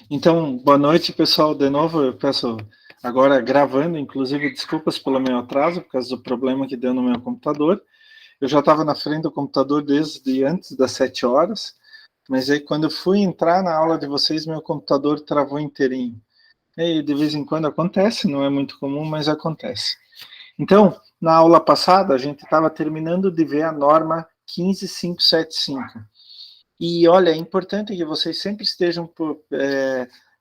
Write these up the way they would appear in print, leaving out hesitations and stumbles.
Então, boa noite, pessoal. De novo, eu peço agora gravando, inclusive, desculpas pelo meu atraso, por causa do problema que deu no meu computador. Eu já estava na frente do computador desde antes das 7 horas, mas aí quando eu fui entrar na aula de vocês, meu computador travou inteirinho. E de vez em quando acontece, não é muito comum, mas acontece. Então, na aula passada, a gente estava terminando de ver a norma 15575. E olha, é importante que vocês sempre estejam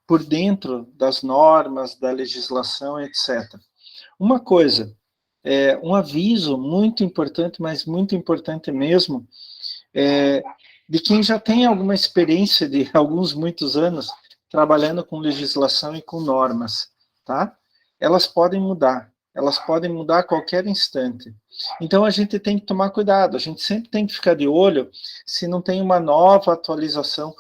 por dentro das normas, da legislação, etc. Uma coisa, um aviso muito importante, mas muito importante mesmo, de quem já tem alguma experiência de muitos anos trabalhando com legislação e com normas, tá? Elas podem mudar a qualquer instante. Então a gente tem que tomar cuidado, a gente sempre tem que ficar de olho se não tem uma nova atualização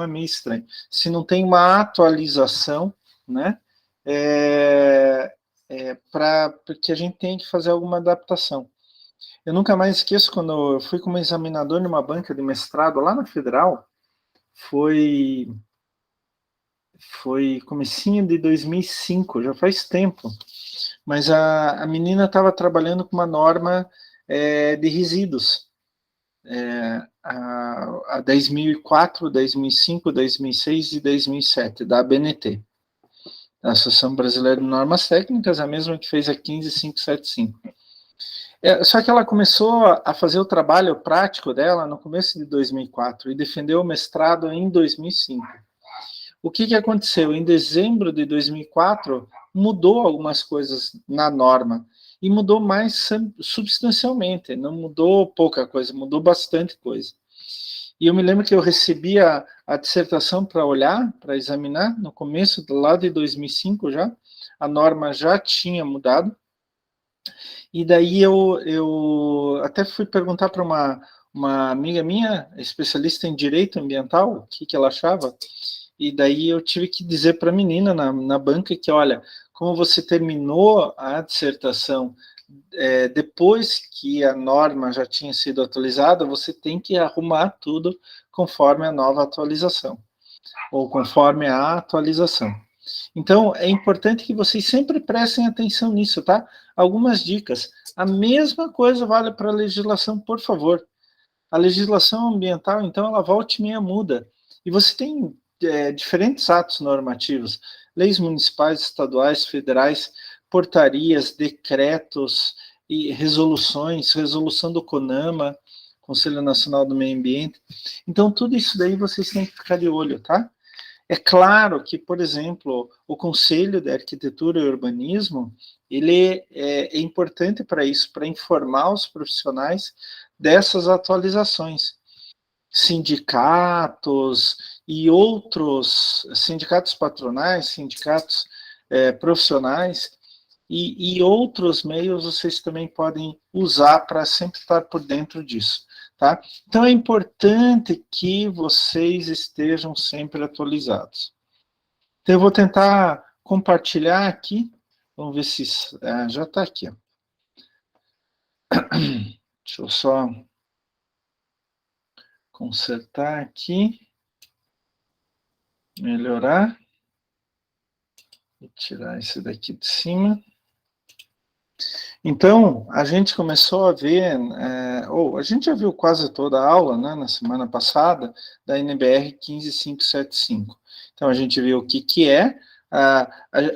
é meio estranho, se não tem uma atualização, né, porque a gente tem que fazer alguma adaptação. Eu nunca mais esqueço quando eu fui como examinador numa banca de mestrado lá na Federal, foi comecinho de 2005, já faz tempo, mas a menina estava trabalhando com uma norma de resíduos, a 10.004, 10.005, 10.006 e 2007, da ABNT, a Associação Brasileira de Normas Técnicas, a mesma que fez a 15575. Só que ela começou a fazer o trabalho prático dela no começo de 2004 e defendeu o mestrado em 2005. O que aconteceu? Em dezembro de 2004, mudou algumas coisas na norma, e mudou mais substancialmente, não mudou pouca coisa, mudou bastante coisa. E eu me lembro que eu recebi a dissertação para olhar, para examinar, no começo, lá de 2005 já, a norma já tinha mudado, e daí eu até fui perguntar para uma amiga minha, especialista em direito ambiental, o que ela achava, e daí eu tive que dizer para a menina na banca que, olha, como você terminou a dissertação depois que a norma já tinha sido atualizada, você tem que arrumar tudo conforme a nova atualização, ou conforme a atualização. Então, é importante que vocês sempre prestem atenção nisso, tá? Algumas dicas. A mesma coisa vale para a legislação, por favor. A legislação ambiental, então, ela volta e meia muda. E você tem diferentes atos normativos, leis municipais, estaduais, federais, portarias, decretos e resoluções, resolução do CONAMA, Conselho Nacional do Meio Ambiente. Então, tudo isso daí vocês têm que ficar de olho, tá? É claro que, por exemplo, o Conselho de Arquitetura e Urbanismo, ele é importante para isso, para informar os profissionais dessas atualizações. Sindicatos e outros, sindicatos patronais, sindicatos profissionais e outros meios vocês também podem usar para sempre estar por dentro disso. Tá? Então, é importante que vocês estejam sempre atualizados. Então, eu vou tentar compartilhar aqui. Vamos ver se... já está aqui. Ó. Deixa eu só consertar aqui. Melhorar. Vou tirar esse daqui de cima. Então, a gente começou a ver, a gente já viu quase toda a aula, né, na semana passada, da NBR 15575. Então, a gente viu o que é.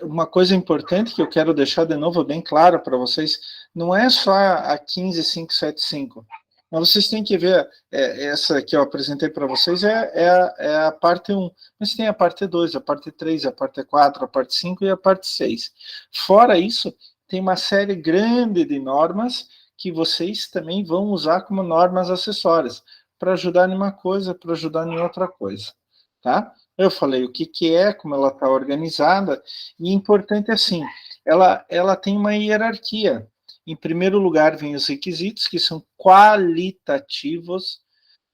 Uma coisa importante que eu quero deixar de novo bem claro para vocês, não é só a 15575, mas vocês têm que ver, essa que eu apresentei para vocês é a parte 1, mas tem a parte 2, a parte 3, a parte 4, a parte 5 e a parte 6. Fora isso, tem uma série grande de normas que vocês também vão usar como normas acessórias, para ajudar em uma coisa, para ajudar em outra coisa, tá? Eu falei o que é, como ela está organizada, e importante assim, ela tem uma hierarquia. Em primeiro lugar, vem os requisitos, que são qualitativos,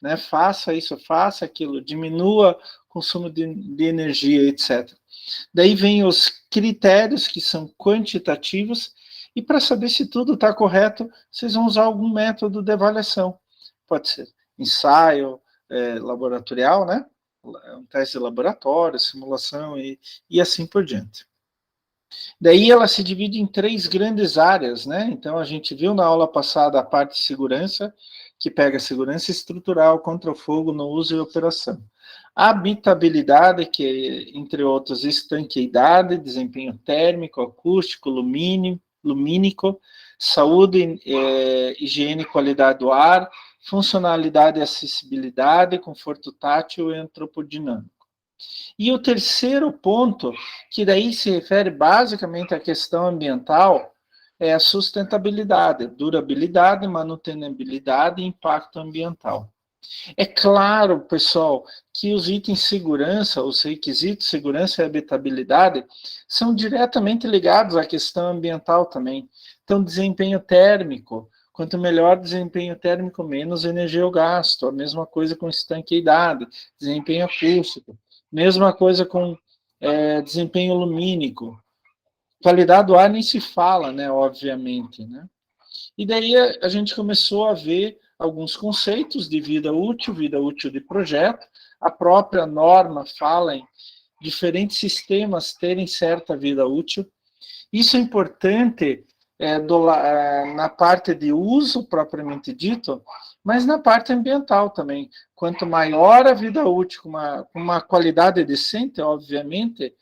né? Faça isso, faça aquilo, diminua o consumo de energia, etc. Daí vem os critérios, que são quantitativos, e para saber se tudo está correto, vocês vão usar algum método de avaliação. Pode ser ensaio laboratorial, né? teste de laboratório, simulação e assim por diante. Daí ela se divide em 3 grandes áreas, né? Então a gente viu na aula passada a parte de segurança, que pega segurança estrutural contra o fogo no uso e operação. Habitabilidade, que entre outros, estanqueidade, desempenho térmico, acústico, lumínico, saúde, higiene e qualidade do ar, funcionalidade e acessibilidade, conforto tátil e antropodinâmico. E o terceiro ponto, que daí se refere basicamente à questão ambiental, é a sustentabilidade, durabilidade, manutenibilidade e impacto ambiental. É claro, pessoal, que os itens de segurança, os requisitos de segurança e habitabilidade, são diretamente ligados à questão ambiental também. Então, desempenho térmico, quanto melhor desempenho térmico, menos energia eu gasto. A mesma coisa com estanqueidade, desempenho acústico. Mesma coisa com desempenho lumínico. Qualidade do ar nem se fala, né, obviamente, né? E daí a gente começou a ver alguns conceitos de vida útil de projeto. A própria norma fala em diferentes sistemas terem certa vida útil. Isso é importante na parte de uso propriamente dito, mas na parte ambiental também. Quanto maior a vida útil, com uma qualidade decente, obviamente,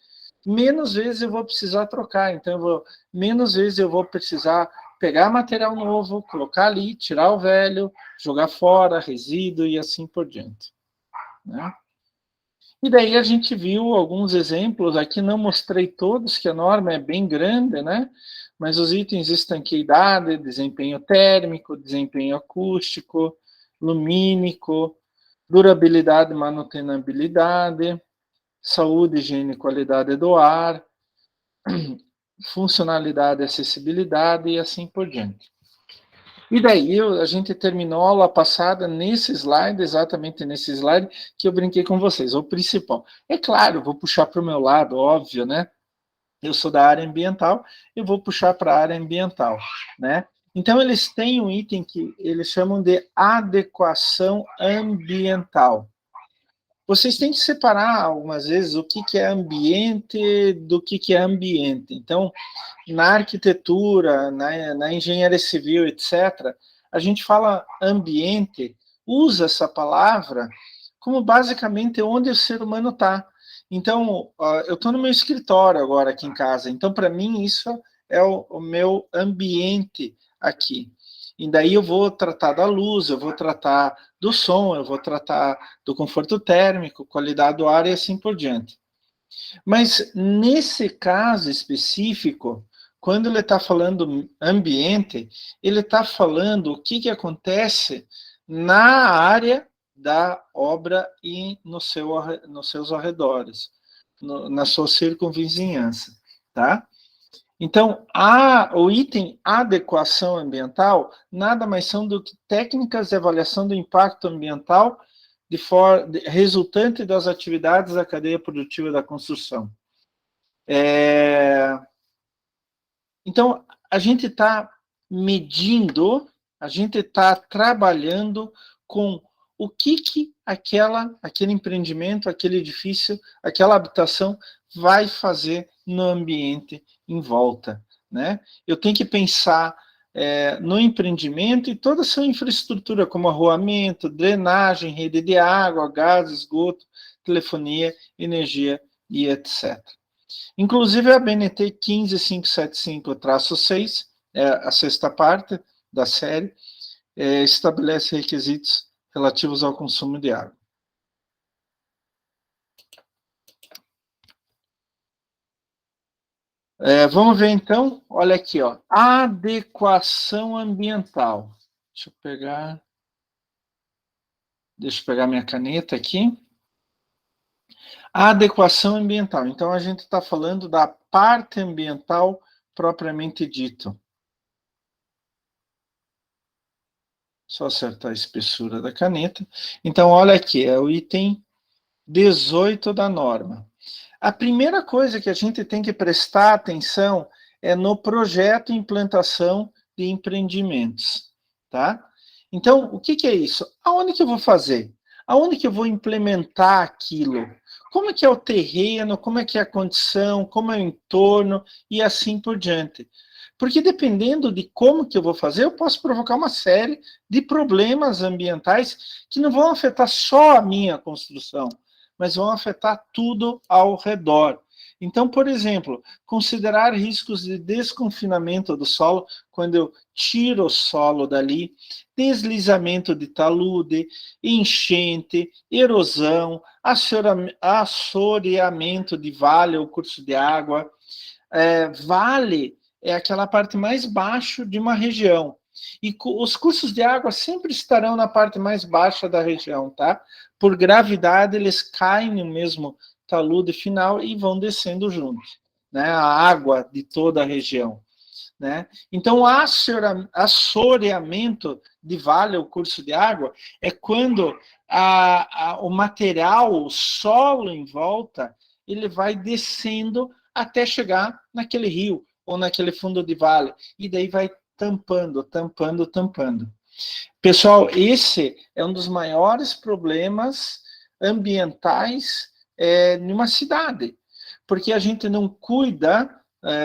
menos vezes eu vou precisar trocar. Então, menos vezes eu vou precisar pegar material novo, colocar ali, tirar o velho, jogar fora, resíduo e assim por diante, né? E daí a gente viu alguns exemplos, aqui não mostrei todos, que a norma é bem grande, né? Mas os itens estanqueidade, desempenho térmico, desempenho acústico, lumínico, durabilidade e manutenibilidade, saúde, higiene e qualidade do ar, funcionalidade, acessibilidade e assim por diante. E daí a gente terminou a aula passada nesse slide, exatamente nesse slide que eu brinquei com vocês, o principal. É claro, vou puxar para o meu lado, óbvio, né? Eu sou da área ambiental, eu vou puxar para a área ambiental, né? Então, eles têm um item que eles chamam de adequação ambiental. Vocês têm que separar, algumas vezes, o que é ambiente do que é ambiente. Então, na arquitetura, na engenharia civil, etc., a gente fala ambiente, usa essa palavra como basicamente onde o ser humano está. Então, eu estou no meu escritório agora aqui em casa, então, para mim, isso é o meu ambiente aqui. E daí eu vou tratar da luz, eu vou tratar do som, eu vou tratar do conforto térmico, qualidade do ar e assim por diante. Mas nesse caso específico, quando ele está falando ambiente, ele está falando o que acontece na área da obra e nos seus arredores, na sua circunvizinhança, tá? Então, o item adequação ambiental nada mais são do que técnicas de avaliação do impacto ambiental resultante das atividades da cadeia produtiva da construção. Então, a gente está medindo, a gente está trabalhando com o que aquele empreendimento, aquele edifício, aquela habitação vai fazer no ambiente em volta, né? Eu tenho que pensar no empreendimento e toda a sua infraestrutura, como arruamento, drenagem, rede de água, gás, esgoto, telefonia, energia e etc. Inclusive, a BNT 15575-6, a sexta parte da série, estabelece requisitos relativos ao consumo de água. Vamos ver, então, olha aqui, ó, adequação ambiental. Deixa eu pegar minha caneta aqui. A adequação ambiental. Então, a gente está falando da parte ambiental propriamente dito. Só acertar a espessura da caneta. Então, olha aqui, é o item 18 da norma. A primeira coisa que a gente tem que prestar atenção é no projeto e implantação de empreendimentos, tá? Então, o que é isso? Aonde que eu vou fazer? Aonde que eu vou implementar aquilo? como é que é o terreno, como é que é a condição, como é o entorno e assim por diante. Porque dependendo de como que eu vou fazer, eu posso provocar uma série de problemas ambientais que não vão afetar só a minha construção, mas vão afetar tudo ao redor. Então, por exemplo, considerar riscos de desconfinamento do solo, quando eu tiro o solo dali, deslizamento de talude, enchente, erosão, assoreamento de vale ou curso de água. Vale é aquela parte mais baixa de uma região. E os cursos de água sempre estarão na parte mais baixa da região, tá? Por gravidade, eles caem no mesmo talude final e vão descendo juntos, né? A água de toda a região, né? Então, o assoreamento de vale, o curso de água, é quando o material, o solo em volta, ele vai descendo até chegar naquele rio ou naquele fundo de vale, e daí vai tampando, tampando, tampando. Pessoal, esse é um dos maiores problemas ambientais numa cidade, porque a gente não cuida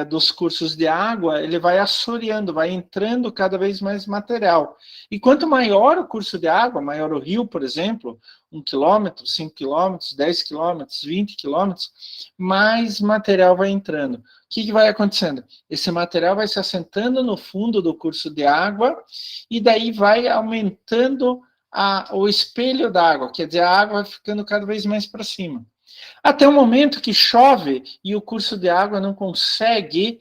dos cursos de água, ele vai assoreando, vai entrando cada vez mais material. E quanto maior o curso de água, maior o rio, por exemplo, 1 quilômetro, 5 quilômetros, 10 quilômetros, 20 quilômetros, mais material vai entrando. O que vai acontecendo? Esse material vai se assentando no fundo do curso de água e daí vai aumentando o espelho da água, quer dizer, a água vai ficando cada vez mais para cima. Até o momento que chove e o curso de água não consegue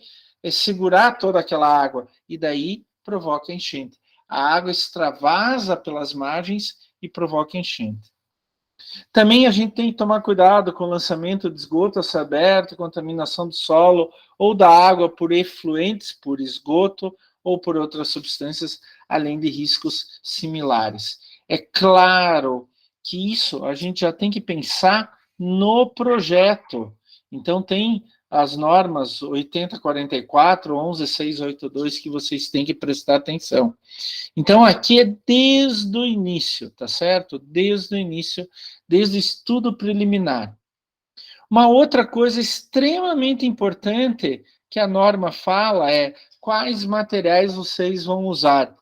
segurar toda aquela água, e daí provoca enchente. A água extravasa pelas margens e provoca enchente. Também a gente tem que tomar cuidado com o lançamento de esgoto a céu aberto, contaminação do solo ou da água por efluentes, por esgoto ou por outras substâncias, além de riscos similares. É claro que isso a gente já tem que pensar no projeto. Então, tem as normas 8044, 11682 que vocês têm que prestar atenção. Então, aqui é desde o início, tá certo? Desde o início, desde o estudo preliminar. Uma outra coisa extremamente importante que a norma fala é quais materiais vocês vão usar.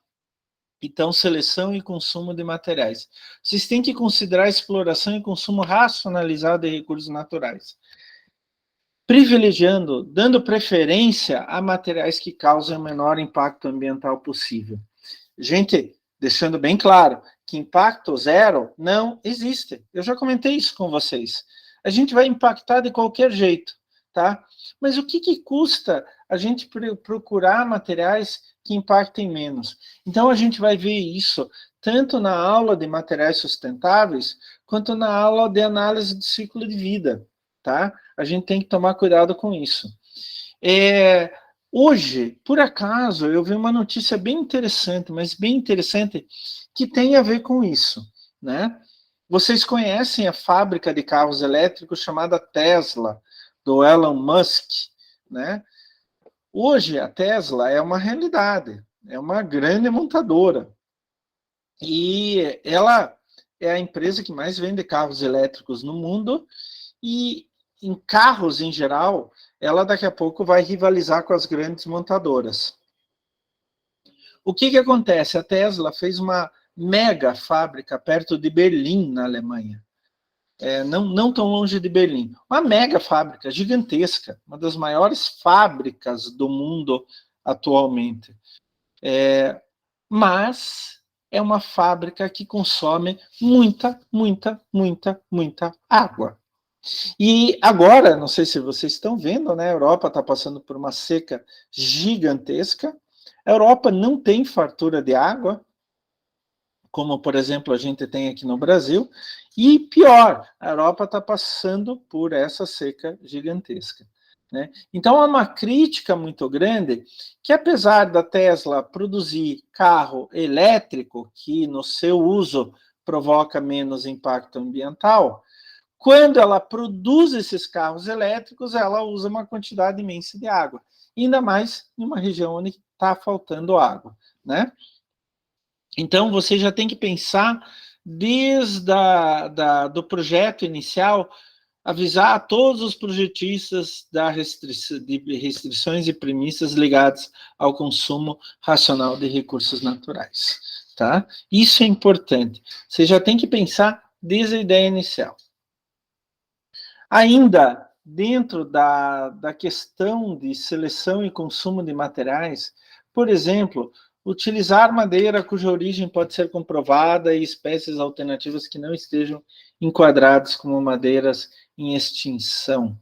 Então, seleção e consumo de materiais. Vocês têm que considerar a exploração e consumo racionalizado de recursos naturais, privilegiando, dando preferência a materiais que causem o menor impacto ambiental possível. Gente, deixando bem claro que impacto zero não existe. Eu já comentei isso com vocês. A gente vai impactar de qualquer jeito, tá? Mas o que custa a gente procurar materiais que impactem menos? Então, a gente vai ver isso tanto na aula de materiais sustentáveis, quanto na aula de análise do ciclo de vida, tá? A gente tem que tomar cuidado com isso. Hoje, por acaso, eu vi uma notícia bem interessante, mas bem interessante, que tem a ver com isso, né? Vocês conhecem a fábrica de carros elétricos chamada Tesla, do Elon Musk, né? Hoje, a Tesla é uma realidade, é uma grande montadora. E ela é a empresa que mais vende carros elétricos no mundo, e em carros em geral, ela daqui a pouco vai rivalizar com as grandes montadoras. O que acontece? A Tesla fez uma mega fábrica perto de Berlim, na Alemanha. Não tão longe de Berlim. Uma mega fábrica gigantesca, uma das maiores fábricas do mundo atualmente. Mas é uma fábrica que consome muita, muita, muita, muita água. E agora, não sei se vocês estão vendo, né? A Europa está passando por uma seca gigantesca. A Europa não tem fartura de água, como, por exemplo, a gente tem aqui no Brasil. E pior, a Europa está passando por essa seca gigantesca, né? Então, há uma crítica muito grande que, apesar da Tesla produzir carro elétrico, que no seu uso provoca menos impacto ambiental, quando ela produz esses carros elétricos, ela usa uma quantidade imensa de água, ainda mais em uma região onde está faltando água, né? Então, você já tem que pensar desde do projeto inicial avisar a todos os projetistas de restrições e premissas ligadas ao consumo racional de recursos naturais. Tá? Isso é importante. Você já tem que pensar desde a ideia inicial. Ainda dentro da questão de seleção e consumo de materiais, por exemplo, utilizar madeira cuja origem pode ser comprovada e espécies alternativas que não estejam enquadradas como madeiras em extinção.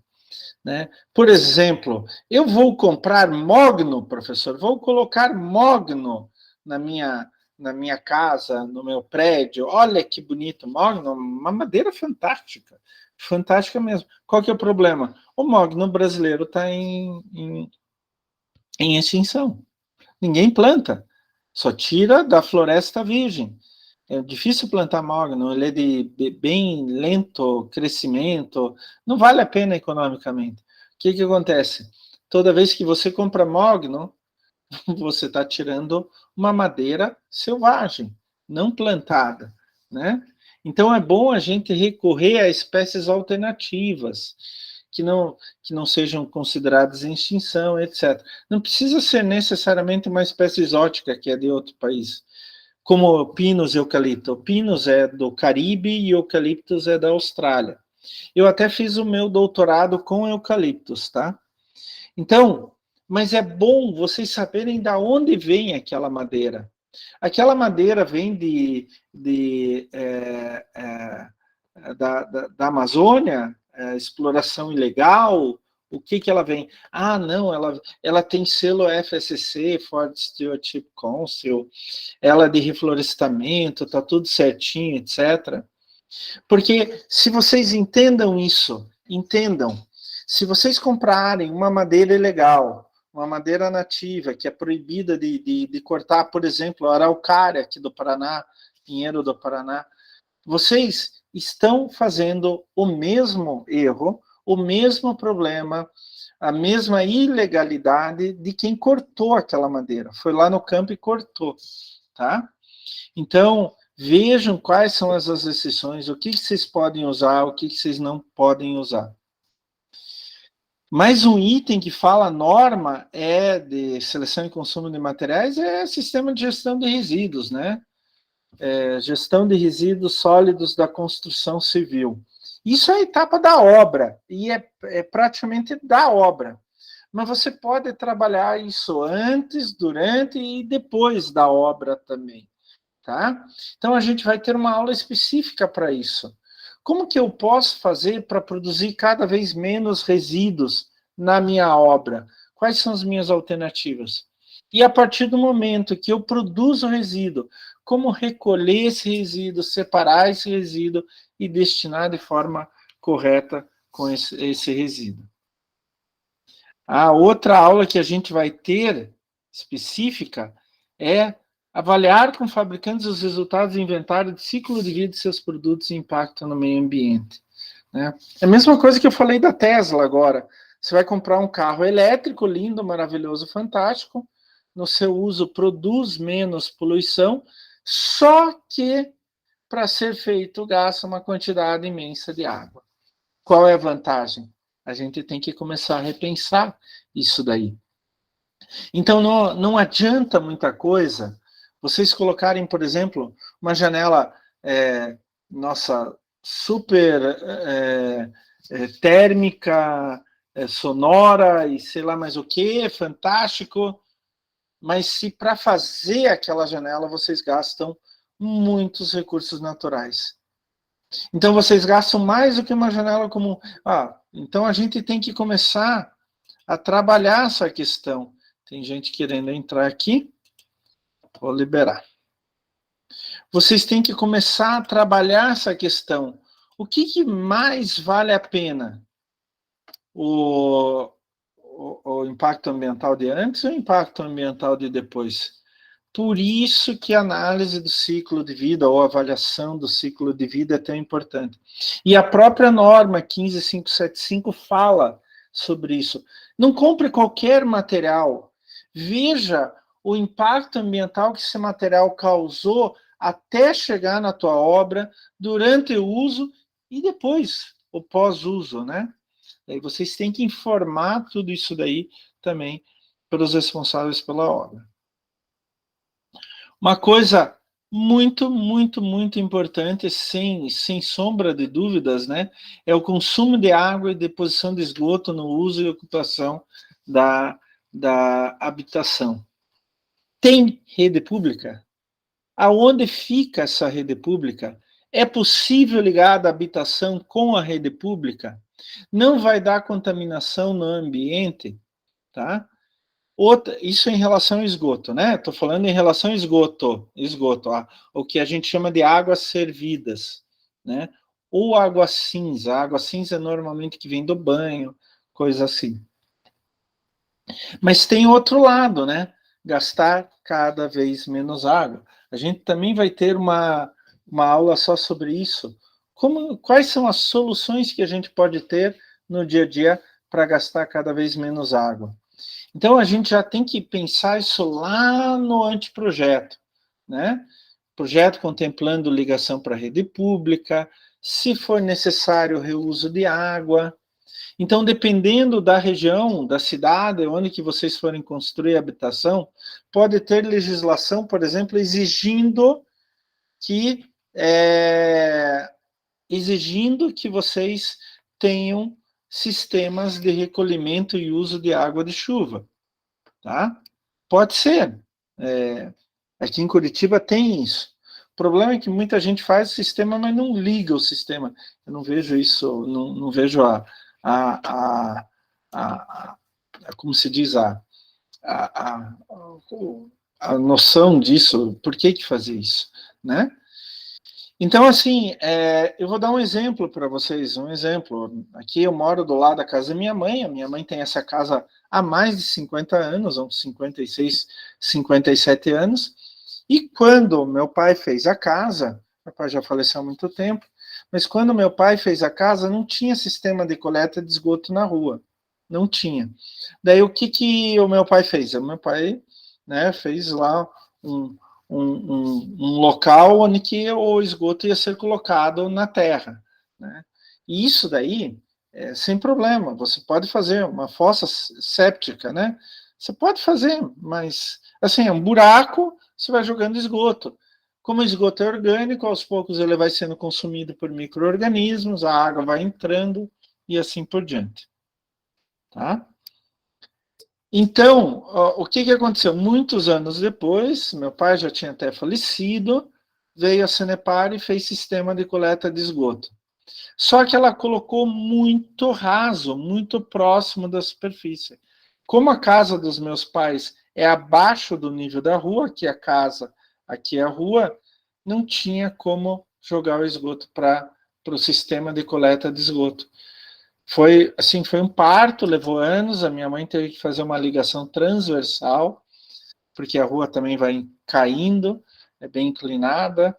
Né? Por exemplo, eu vou comprar mogno, professor, vou colocar mogno na minha casa, no meu prédio. Olha que bonito, mogno, uma madeira fantástica. Fantástica mesmo. Qual que é o problema? O mogno brasileiro está em extinção. Ninguém planta. Só tira da floresta virgem. É difícil plantar mogno, ele é de bem lento crescimento, não vale a pena economicamente. O que acontece? Toda vez que você compra mogno, você está tirando uma madeira selvagem, não plantada, né? Então é bom a gente recorrer a espécies alternativas, que não sejam consideradas em extinção, etc. Não precisa ser necessariamente uma espécie exótica que é de outro país, como pinus e eucalipto. O pinus é do Caribe e o eucaliptus é da Austrália. Eu até fiz o meu doutorado com eucaliptus, tá? Então, mas é bom vocês saberem de onde vem aquela madeira. Aquela madeira vem da Amazônia, exploração ilegal. O que ela vem? Ah, não, ela tem selo FSC, Forest Stewardship Council, ela é de reflorestamento, tá tudo certinho, etc. Porque se vocês entendam isso, entendam, se vocês comprarem uma madeira ilegal, uma madeira nativa, que é proibida de cortar, por exemplo, a araucária aqui do Paraná, pinheiro do Paraná, vocês estão fazendo o mesmo erro, o mesmo problema, a mesma ilegalidade de quem cortou aquela madeira. Foi lá no campo e cortou, tá? Então, vejam quais são as exceções, o que vocês podem usar, o que vocês não podem usar. Mais um item que fala norma de seleção e consumo de materiais é sistema de gestão de resíduos, né? Gestão de resíduos sólidos da construção civil. Isso é a etapa da obra, e é praticamente da obra. Mas você pode trabalhar isso antes, durante e depois da obra também. Tá? Então, a gente vai ter uma aula específica para isso. Como que eu posso fazer para produzir cada vez menos resíduos na minha obra? Quais são as minhas alternativas? E a partir do momento que eu produzo resíduo, como recolher esse resíduo, separar esse resíduo e destinar de forma correta com esse resíduo. A outra aula que a gente vai ter, específica, é avaliar com fabricantes os resultados do inventário de ciclo de vida de seus produtos e impacto no meio ambiente. Né? É a mesma coisa que eu falei da Tesla agora. Você vai comprar um carro elétrico, lindo, maravilhoso, fantástico, no seu uso produz menos poluição, só que para ser feito gasta uma quantidade imensa de água. Qual é a vantagem? A gente tem que começar a repensar isso daí. Então, não adianta muita coisa vocês colocarem, por exemplo, uma janela super térmica, sonora e sei lá mais o que, fantástico, mas se para fazer aquela janela vocês gastam muitos recursos naturais. Então, vocês gastam mais do que uma janela comum. Então a gente tem que começar a trabalhar essa questão. Tem gente querendo entrar aqui. Vou liberar. Vocês têm que começar a trabalhar essa questão. O que mais vale a pena? O impacto ambiental de antes ou o impacto ambiental de depois? Por isso que a análise do ciclo de vida ou avaliação do ciclo de vida é tão importante. E a própria norma 15575 fala sobre isso. Não compre qualquer material. Veja o impacto ambiental que esse material causou até chegar na tua obra, durante o uso e depois, o pós-uso, né? Aí vocês têm que informar tudo isso daí também para os responsáveis pela obra. Uma coisa muito, muito, muito importante, sem sombra de dúvidas, né, é o consumo de água e deposição de esgoto no uso e ocupação da habitação. Tem rede pública? Aonde fica essa rede pública? É possível ligar a habitação com a rede pública? Não vai dar contaminação no ambiente, tá? Outra, isso em relação ao esgoto, né? Estou falando em relação ao esgoto, o que a gente chama de águas servidas, né? Ou água cinza. A água cinza é normalmente que vem do banho, coisa assim. Mas tem outro lado, né? Gastar cada vez menos água. A gente também vai ter uma aula só sobre isso. Quais são as soluções que a gente pode ter no dia a dia para gastar cada vez menos água? Então, a gente já tem que pensar isso lá no anteprojeto, né? Projeto contemplando ligação para a rede pública, se for necessário, reuso de água. Então, dependendo da região, da cidade, onde que vocês forem construir habitação, pode ter legislação, por exemplo, exigindo que vocês tenham sistemas de recolhimento e uso de água de chuva, tá? Pode ser. Aqui em Curitiba tem isso. O problema é que muita gente faz o sistema, mas não liga o sistema. Eu não vejo isso, não vejo como se diz, a noção disso, por que fazer isso, né? Então, assim, eu vou dar um exemplo para vocês, Aqui eu moro do lado da casa da minha mãe, a minha mãe tem essa casa há mais de 50 anos, uns 56, 57 anos, e quando meu pai fez a casa, meu pai já faleceu há muito tempo, mas quando meu pai fez a casa, não tinha sistema de coleta de esgoto na rua, não tinha. Daí, o que o meu pai fez? O meu pai, né, fez lá um local onde que o esgoto ia ser colocado na terra, né? E isso daí é sem problema. Você pode fazer uma fossa séptica, né? Você pode fazer, mas assim é um buraco. Você vai jogando esgoto. Como o esgoto é orgânico, aos poucos ele vai sendo consumido por micro-organismos, a água vai entrando e assim por diante, tá? Então, o que aconteceu? Muitos anos depois, meu pai já tinha até falecido, veio a Sanepar e fez sistema de coleta de esgoto. Só que ela colocou muito raso, muito próximo da superfície. Como a casa dos meus pais é abaixo do nível da rua, aqui é a casa, aqui é a rua, não tinha como jogar o esgoto para o sistema de coleta de esgoto. Foi um parto, levou anos, a minha mãe teve que fazer uma ligação transversal, porque a rua também vai caindo, é bem inclinada,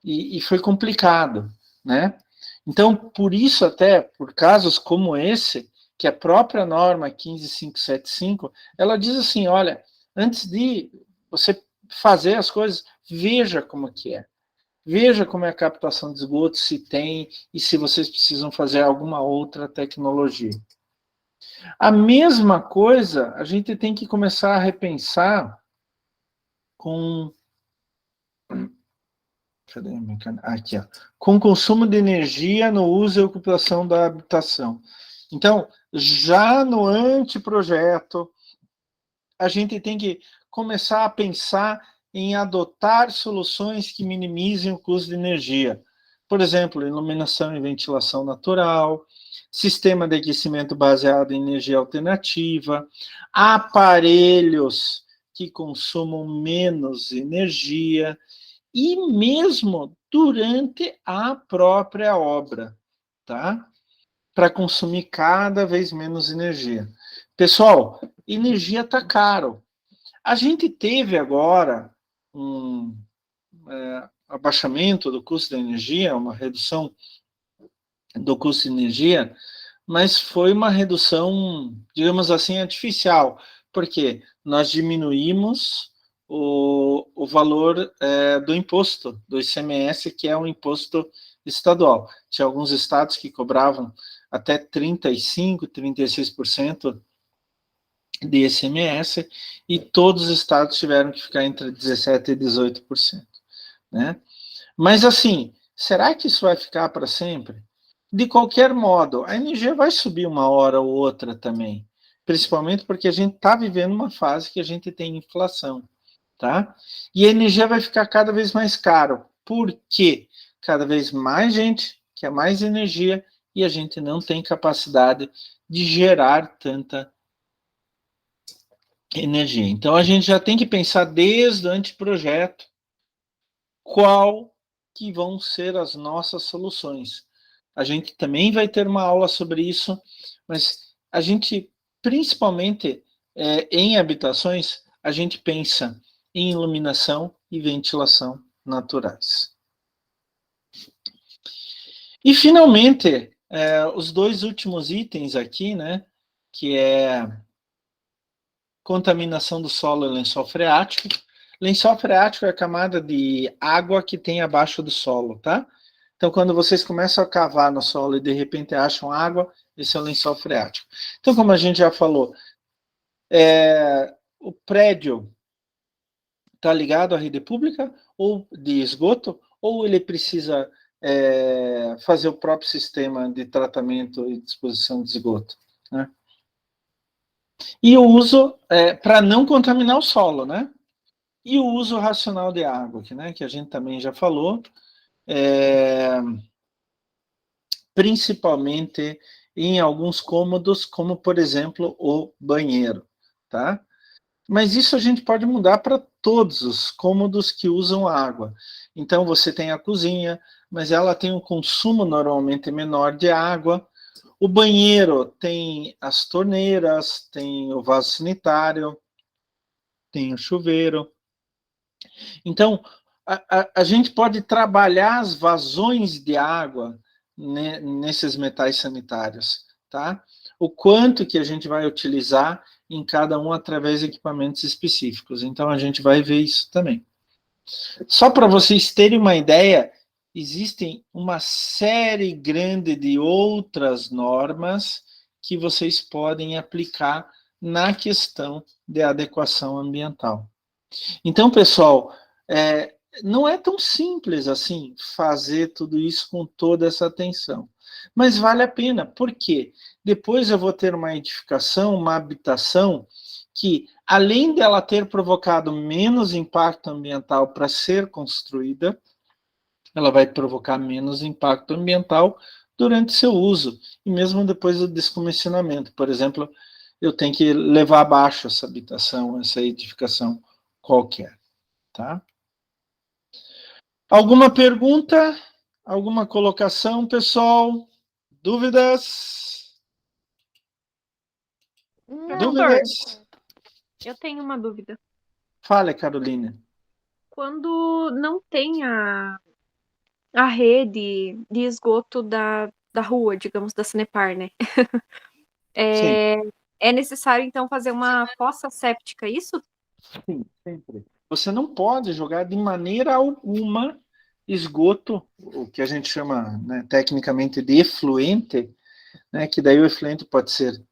e foi complicado, né? Então, por isso até, por casos como esse, que a própria norma 15575, ela diz assim, olha, antes de você fazer as coisas, veja como que é. Veja como é a captação de esgoto, se tem, e se vocês precisam fazer alguma outra tecnologia. A mesma coisa, a gente tem que começar a repensar com... Aqui, ó. Com consumo de energia no uso e ocupação da habitação. Então, já no anteprojeto, a gente tem que começar a pensar em adotar soluções que minimizem o custo de energia. Por exemplo, iluminação e ventilação natural, sistema de aquecimento baseado em energia alternativa, aparelhos que consumam menos energia, e mesmo durante a própria obra, tá? Para consumir cada vez menos energia. Pessoal, energia está caro. A gente teve agora um abaixamento do custo da energia, uma redução do custo de energia, mas foi uma redução, digamos assim, artificial, porque nós diminuímos o valor do imposto, do ICMS, que é um imposto estadual. Tinha alguns estados que cobravam até 35%, 36% de ICMS, e todos os estados tiveram que ficar entre 17% e 18%. Né? Mas assim, será que isso vai ficar para sempre? De qualquer modo, a energia vai subir uma hora ou outra também, principalmente porque a gente está vivendo uma fase que a gente tem inflação, tá? E a energia vai ficar cada vez mais caro, porque cada vez mais gente quer mais energia e a gente não tem capacidade de gerar tanta energia. Então a gente já tem que pensar desde o anteprojeto qual que vão ser as nossas soluções. A gente também vai ter uma aula sobre isso, mas a gente, principalmente em habitações, a gente pensa em iluminação e ventilação naturais. E, finalmente, os dois últimos itens aqui, né, que é contaminação do solo e lençol freático. Lençol freático é a camada de água que tem abaixo do solo, tá? Então, quando vocês começam a cavar no solo e de repente acham água, esse é o lençol freático. Então, como a gente já falou, o prédio está ligado à rede pública ou de esgoto, ou ele precisa fazer o próprio sistema de tratamento e disposição de esgoto, né? E o uso para não contaminar o solo, né? E o uso racional de água, que a gente também já falou, principalmente em alguns cômodos, como, por exemplo, o banheiro, tá? Mas isso a gente pode mudar para todos os cômodos que usam água. Então, você tem a cozinha, mas ela tem um consumo normalmente menor de água. O banheiro tem as torneiras, tem o vaso sanitário, tem o chuveiro. Então, a gente pode trabalhar as vazões de água nesses metais sanitários, tá? O quanto que a gente vai utilizar em cada um através de equipamentos específicos. Então, a gente vai ver isso também. Só para vocês terem uma ideia, existem uma série grande de outras normas que vocês podem aplicar na questão de adequação ambiental. Então, pessoal, não é tão simples assim fazer tudo isso com toda essa atenção. Mas vale a pena, porque depois eu vou ter uma edificação, uma habitação, que além dela ter provocado menos impacto ambiental para ser construída, ela vai provocar menos impacto ambiental durante seu uso, e mesmo depois do descomissionamento. Por exemplo, eu tenho que levar abaixo essa habitação, essa edificação qualquer. Tá? Alguma pergunta? Alguma colocação, pessoal? Dúvidas? Não, Dúvidas? eu tenho uma dúvida. Fale, Carolina. Quando não tem a rede de esgoto da rua, digamos, da Sanepar, né? Sim, É necessário, então, fazer uma fossa séptica, isso? sim, sempre. Você não pode jogar de maneira alguma esgoto, o que a gente chama, né, tecnicamente de efluente, né, que daí o efluente pode ser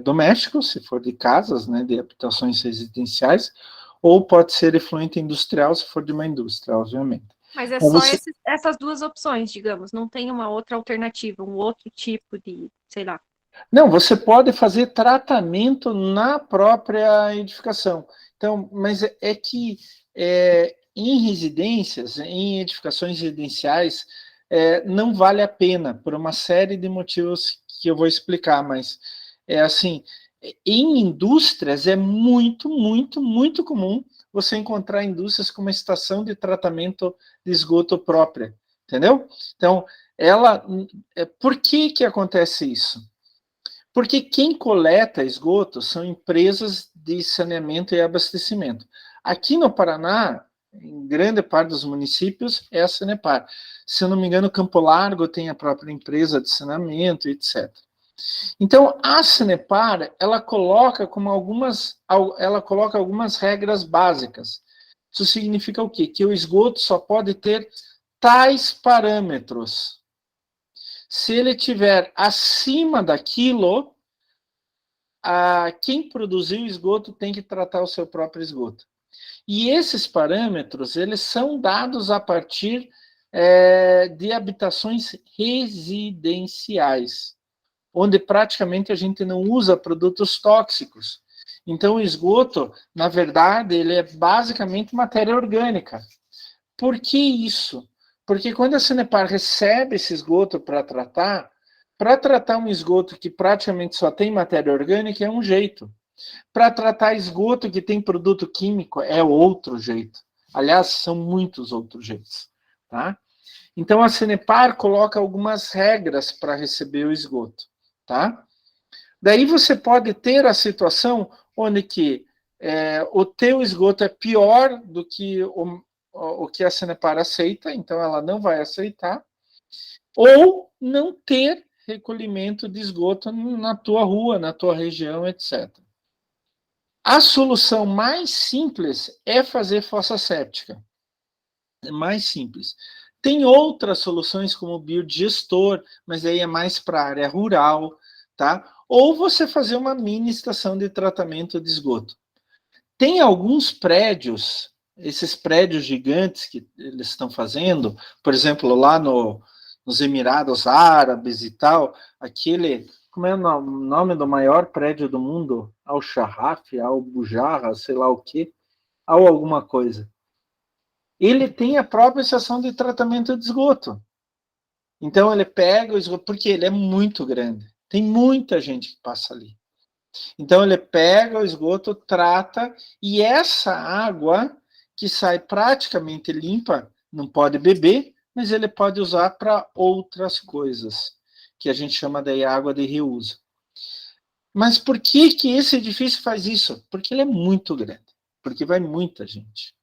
doméstico, se for de casas, né, de habitações residenciais, ou pode ser efluente industrial, se for de uma indústria, obviamente. Mas é Então, só você, essas duas opções, digamos. Não tem uma outra alternativa, um outro tipo de, sei lá. não, você pode fazer tratamento na própria edificação. Então, mas é que em residências, em edificações residenciais, não vale a pena, por uma série de motivos que eu vou explicar, mas é assim, em indústrias é muito, muito, muito comum você encontrar indústrias com uma estação de tratamento de esgoto própria, entendeu? Então, por que acontece isso? Porque quem coleta esgoto são empresas de saneamento e abastecimento. Aqui no Paraná, em grande parte dos municípios, é a Sanepar. Se eu não me engano, Campo Largo tem a própria empresa de saneamento, etc. Então, a Sanepar, ela coloca algumas regras básicas. Isso significa o quê? Que o esgoto só pode ter tais parâmetros, Se ele tiver acima daquilo, quem produziu o esgoto tem que tratar o seu próprio esgoto. E esses parâmetros, eles são dados a partir de habitações residenciais, onde praticamente a gente não usa produtos tóxicos. Então, o esgoto, na verdade, ele é basicamente matéria orgânica. Por que isso? Porque quando a Sanepar recebe esse esgoto para tratar um esgoto que praticamente só tem matéria orgânica é um jeito. Para tratar esgoto que tem produto químico é outro jeito. Aliás, são muitos outros jeitos. Tá? Então, a Sanepar coloca algumas regras para receber o esgoto. Tá? Daí você pode ter a situação onde que o teu esgoto é pior do que o que a Sanepar aceita, então ela não vai aceitar, ou não ter recolhimento de esgoto na tua rua, na tua região, etc. A solução mais simples é fazer fossa séptica. É mais simples. Tem outras soluções como biodigestor, mas aí é mais para a área rural, tá? Ou você fazer uma mini estação de tratamento de esgoto. Tem alguns prédios, esses prédios gigantes que eles estão fazendo, por exemplo, lá nos Emirados Árabes e tal, como é o nome do maior prédio do mundo? Al-Sharaf, Al-Bujarra, sei lá o quê, ou alguma coisa. Ele tem a própria estação de tratamento de esgoto. Então ele pega o esgoto, porque ele é muito grande. Tem muita gente que passa ali. Então ele pega o esgoto, trata, e essa água que sai praticamente limpa, não pode beber, mas ele pode usar para outras coisas, que a gente chama de água de reuso. Mas por que esse edifício faz isso? Porque ele é muito grande, porque vai muita gente.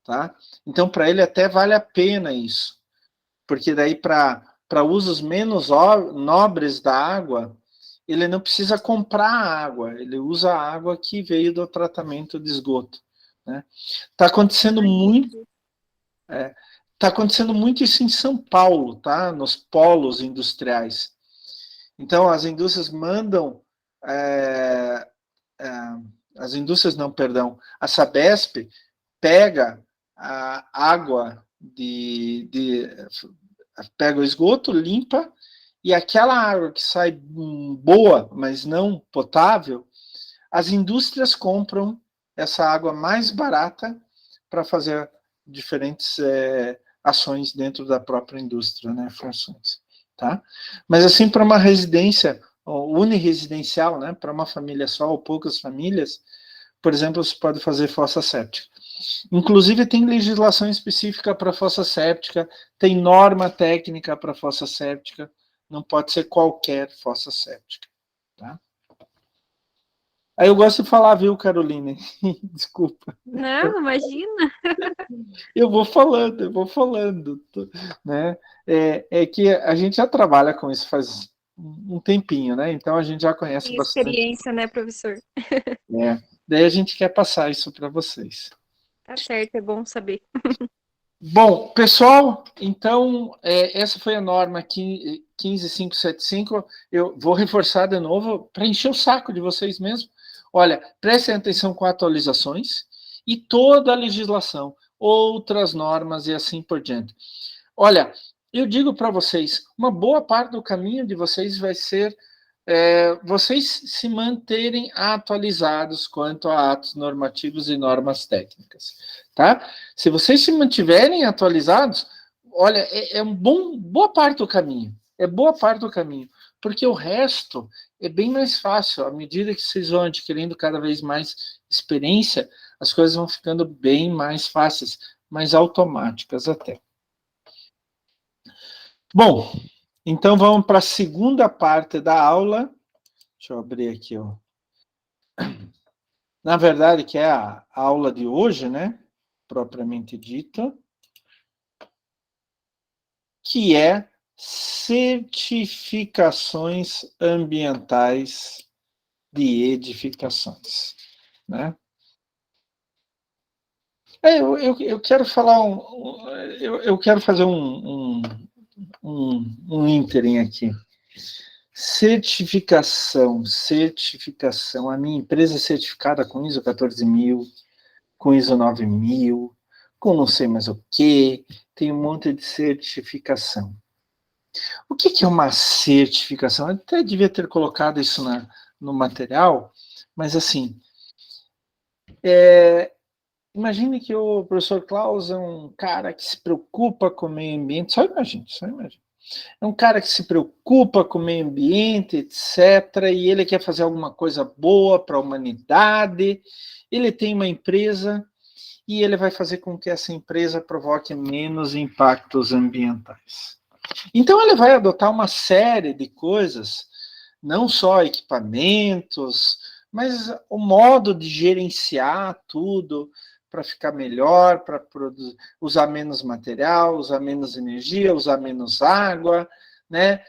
Tá? Então, para ele até vale a pena isso, porque daí para usos menos nobres da água, ele não precisa comprar a água, ele usa a água que veio do tratamento de esgoto. Né? Tá acontecendo muito, tá acontecendo muito isso em São Paulo, tá? Nos polos industriais. Então, as indústrias mandam, as indústrias não, perdão, a Sabesp pega a água pega o esgoto, limpa, e aquela água que sai boa, mas não potável, as indústrias compram essa água mais barata para fazer diferentes ações dentro da própria indústria, né, funções. Tá? Mas assim, para uma residência uniresidencial, né, para uma família só ou poucas famílias, por exemplo, você pode fazer fossa séptica. Inclusive, tem legislação específica para fossa séptica, tem norma técnica para fossa séptica, não pode ser qualquer fossa séptica. Tá? Aí eu gosto de falar, viu, Caroline? Desculpa. Não, imagina. Eu vou falando. Né? É que a gente já trabalha com isso faz um tempinho, né? Então a gente já conhece Tem bastante. experiência, né, professor? Daí a gente quer passar isso para vocês. Tá certo, é bom saber. Bom, pessoal, então, essa foi a norma 15575. Eu vou reforçar de novo para encher o saco de vocês mesmo. Olha, prestem atenção com atualizações e toda a legislação, outras normas e assim por diante. Olha, eu digo para vocês, uma boa parte do caminho de vocês vai ser vocês se manterem atualizados quanto a atos normativos e normas técnicas, tá? Se vocês se mantiverem atualizados, olha, boa parte do caminho, boa parte do caminho, porque o resto é bem mais fácil, à medida que vocês vão adquirindo cada vez mais experiência, as coisas vão ficando bem mais fáceis, mais automáticas até. Bom, então vamos para a segunda parte da aula. Deixa eu abrir aqui, ó. Na verdade, que é a aula de hoje, né? Propriamente dita. Que é certificações ambientais de edificações, né? Eu quero falar eu quero fazer um ínterim aqui. Certificação. A minha empresa é certificada com ISO 14000, com ISO 9000, com não sei mais o que, tem um monte de certificação. O que é uma certificação? Eu até devia ter colocado isso no material, mas assim, imagine que o professor Klaus é um cara que se preocupa com o meio ambiente, só imagine. É um cara que se preocupa com o meio ambiente, etc., e ele quer fazer alguma coisa boa para a humanidade, ele tem uma empresa e ele vai fazer com que essa empresa provoque menos impactos ambientais. Então ele vai adotar uma série de coisas, não só equipamentos, mas o modo de gerenciar tudo para ficar melhor, para usar menos material, usar menos energia, usar menos água, né?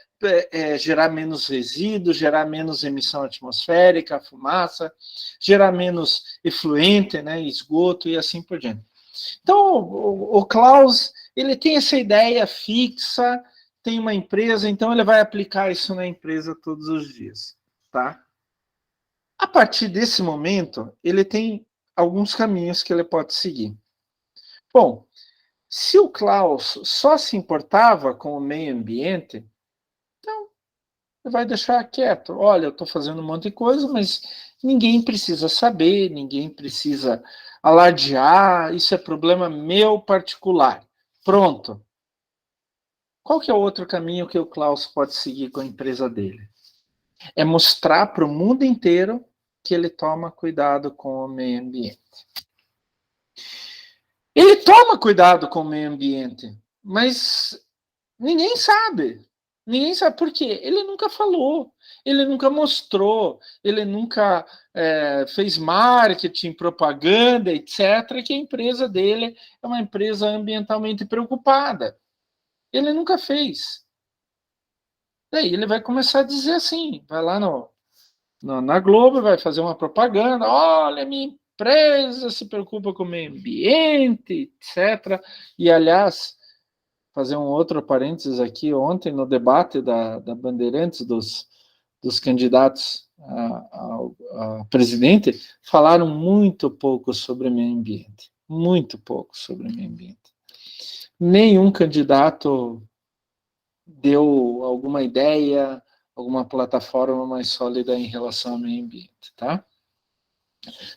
Gerar menos resíduos, gerar menos emissão atmosférica, fumaça, gerar menos efluente, né? Esgoto e assim por diante. Então, o Klaus, ele tem essa ideia fixa, tem uma empresa, então ele vai aplicar isso na empresa todos os dias, tá? A partir desse momento, ele tem alguns caminhos que ele pode seguir. Bom, se o Klaus só se importava com o meio ambiente, então ele vai deixar quieto. Olha, eu estou fazendo um monte de coisa, mas ninguém precisa saber, ninguém precisa alardear, isso é problema meu particular. Pronto. Qual que é o outro caminho que o Klaus pode seguir com a empresa dele? É mostrar para o mundo inteiro que ele toma cuidado com o meio ambiente. Ele toma cuidado com o meio ambiente, mas ninguém sabe. Ninguém sabe por quê. Ele nunca falou, ele nunca mostrou, ele nunca fez marketing, propaganda, etc., que a empresa dele é uma empresa ambientalmente preocupada. Ele nunca fez. Daí ele vai começar a dizer assim, vai lá na Globo, vai fazer uma propaganda, olha, minha empresa se preocupa com o meio ambiente, etc. E, aliás, fazer um outro parênteses aqui, ontem no debate da Bandeirantes, dos candidatos a presidente, falaram muito pouco sobre o meio ambiente. Muito pouco sobre o meio ambiente. Nenhum candidato deu alguma ideia, alguma plataforma mais sólida em relação ao meio ambiente, tá?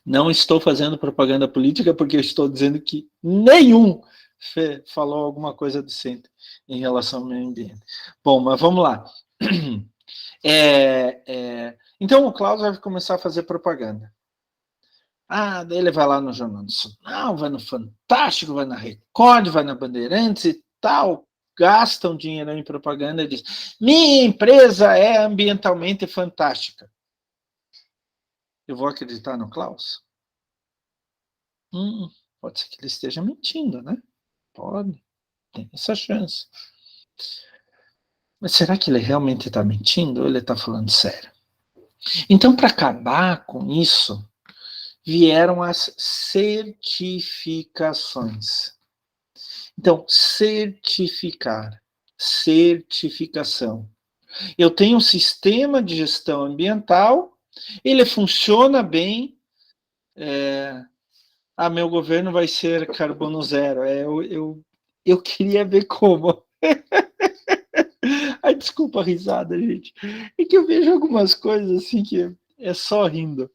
Não estou fazendo propaganda política porque eu estou dizendo que nenhum falou alguma coisa decente em relação ao meio ambiente. Bom, mas vamos lá. Então o Klaus vai começar a fazer propaganda. Daí ele vai lá no Jornal Nacional, vai no Fantástico, vai na Record, vai na Bandeirantes e tal, gastam dinheiro em propaganda e diz: minha empresa é ambientalmente fantástica. Eu vou acreditar no Klaus? Pode ser que ele esteja mentindo, né? Pode, tem essa chance. Mas será que ele realmente está mentindo ou ele está falando sério? Então, para acabar com isso, vieram as certificações. Então, certificação. Eu tenho um sistema de gestão ambiental, ele funciona bem, meu governo vai ser carbono zero. Eu queria ver como. Ai, desculpa a risada, gente. É que eu vejo algumas coisas assim que é só rindo.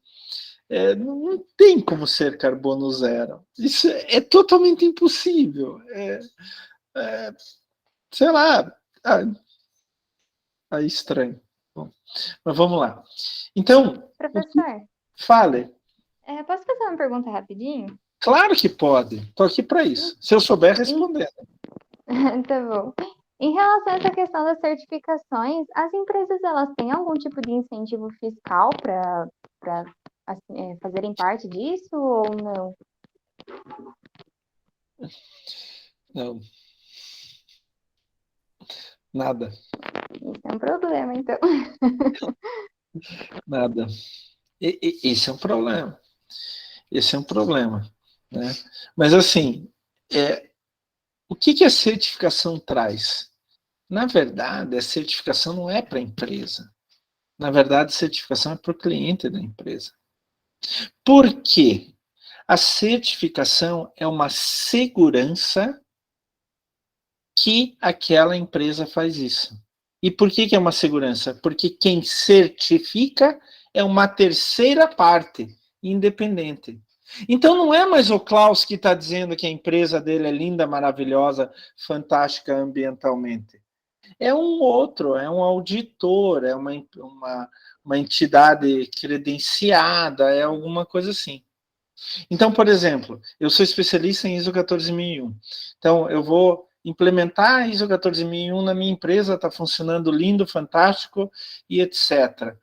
Não tem como ser carbono zero. Isso é totalmente impossível. Sei lá. Estranho. Bom, mas vamos lá. Então, Professor, fale. posso fazer uma pergunta rapidinho? Claro que pode. Estou aqui para isso. Se eu souber responder. Tá bom. Em relação a essa questão das certificações, as empresas elas têm algum tipo de incentivo fiscal para fazerem parte disso ou não? Não. Nada. Isso é um problema, então. Nada. Esse é um problema. Esse é um problema. Né? Mas, assim, o que a certificação traz? Na verdade, a certificação não é para a empresa. Na verdade, a certificação é para o cliente da empresa. Por quê? A certificação é uma segurança que aquela empresa faz isso. E por que é uma segurança? Porque quem certifica é uma terceira parte, independente. Então não é mais o Klaus que está dizendo que a empresa dele é linda, maravilhosa, fantástica ambientalmente. É um outro, é um auditor, é uma entidade credenciada, é alguma coisa assim. Então, por exemplo, eu sou especialista em ISO 14001. Então, eu vou implementar a ISO 14001 na minha empresa, está funcionando lindo, fantástico e etc.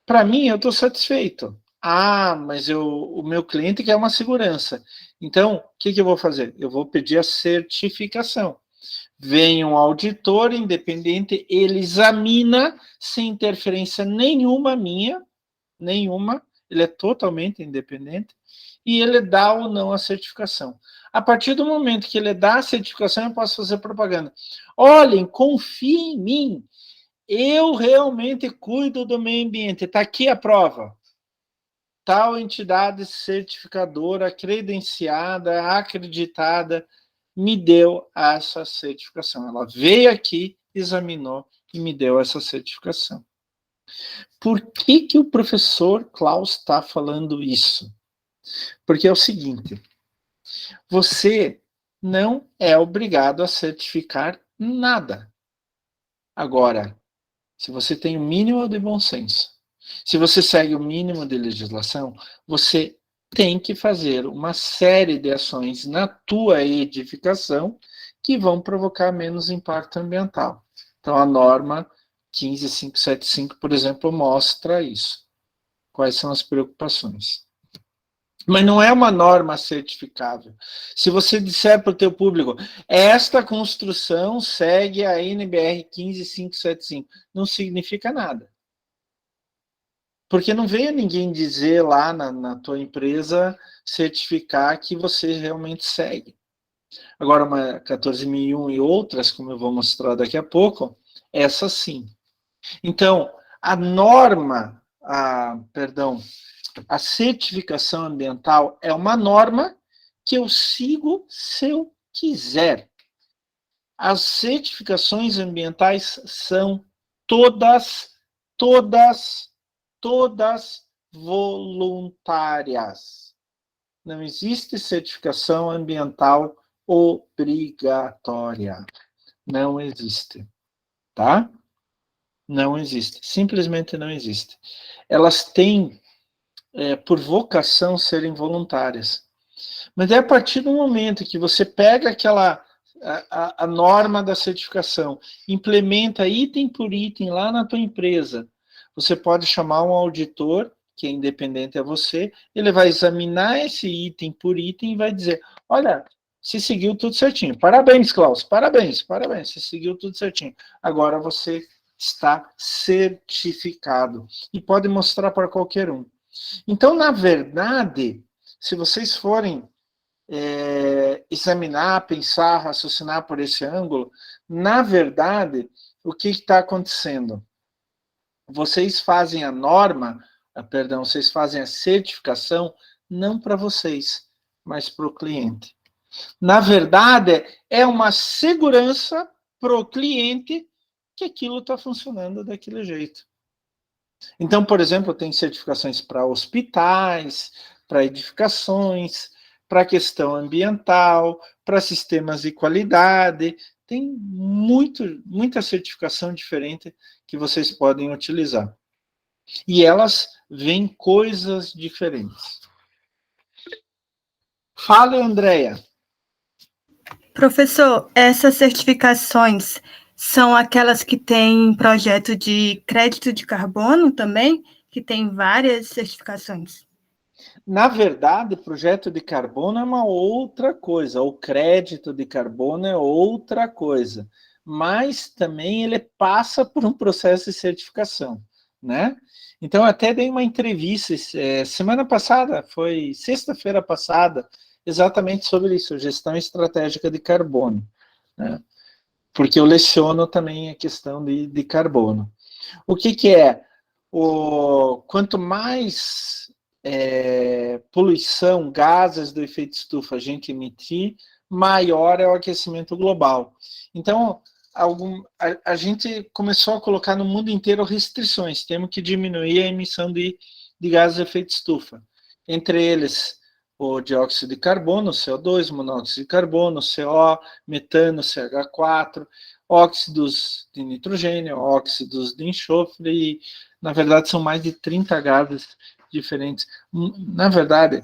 Para mim, eu estou satisfeito. Ah, mas o meu cliente quer uma segurança. Então, o que eu vou fazer? Eu vou pedir a certificação. Vem um auditor independente, ele examina sem interferência nenhuma minha, nenhuma, ele é totalmente independente, e ele dá ou não a certificação. A partir do momento que ele dá a certificação, eu posso fazer propaganda. Olhem, confiem em mim, eu realmente cuido do meio ambiente, está aqui a prova. Tal entidade certificadora, credenciada, acreditada, me deu essa certificação. Ela veio aqui, examinou e me deu essa certificação. Por que o professor Klaus está falando isso? Porque é o seguinte, você não é obrigado a certificar nada. Agora, se você tem o mínimo de bom senso, se você segue o mínimo de legislação, você tem que fazer uma série de ações na tua edificação que vão provocar menos impacto ambiental. Então, a norma 15575, por exemplo, mostra isso. Quais são as preocupações? Mas não é uma norma certificável. Se você disser para o teu público, esta construção segue a NBR 15575, não significa nada. Porque não veio ninguém dizer lá na tua empresa certificar que você realmente segue. Agora, uma 14001 e outras, como eu vou mostrar daqui a pouco, essa sim. Então, a norma, a certificação ambiental é uma norma que eu sigo se eu quiser. As certificações ambientais são todas voluntárias. Não existe certificação ambiental obrigatória. Não existe. Tá? Não existe. Simplesmente não existe. Elas têm, por vocação, serem voluntárias. Mas é a partir do momento que você pega a norma da certificação, implementa item por item lá na tua empresa, você pode chamar um auditor, que é independente a você, ele vai examinar esse item por item e vai dizer, olha, você seguiu tudo certinho. Parabéns, Klaus, parabéns, você seguiu tudo certinho. Agora você está certificado. E pode mostrar para qualquer um. Então, na verdade, se vocês forem examinar, pensar, raciocinar por esse ângulo, na verdade, o que está acontecendo? Vocês fazem a norma, vocês fazem a certificação não para vocês, mas para o cliente. Na verdade, é uma segurança para o cliente que aquilo está funcionando daquele jeito. Então, por exemplo, tem certificações para hospitais, para edificações, para questão ambiental, para sistemas de qualidade. Tem muita certificação diferente que vocês podem utilizar. E elas veem coisas diferentes. Fala, Andréia. Professor, essas certificações são aquelas que têm projeto de crédito de carbono também, que tem várias certificações? Na verdade, projeto de carbono é uma outra coisa, o crédito de carbono é outra coisa, mas também ele passa por um processo de certificação, né? Então, eu até dei uma entrevista semana passada, foi sexta-feira passada, exatamente sobre isso, gestão estratégica de carbono, né? porque eu leciono também a questão de carbono. O que é? Quanto mais poluição, gases do efeito estufa a gente emitir, maior é o aquecimento global. Então, a gente começou a colocar no mundo inteiro restrições, temos que diminuir a emissão de gases de efeito estufa. Entre eles, o dióxido de carbono, CO2, monóxido de carbono, CO, metano, CH4, óxidos de nitrogênio, óxidos de enxofre, e, na verdade, são mais de 30 gases diferentes. Na verdade,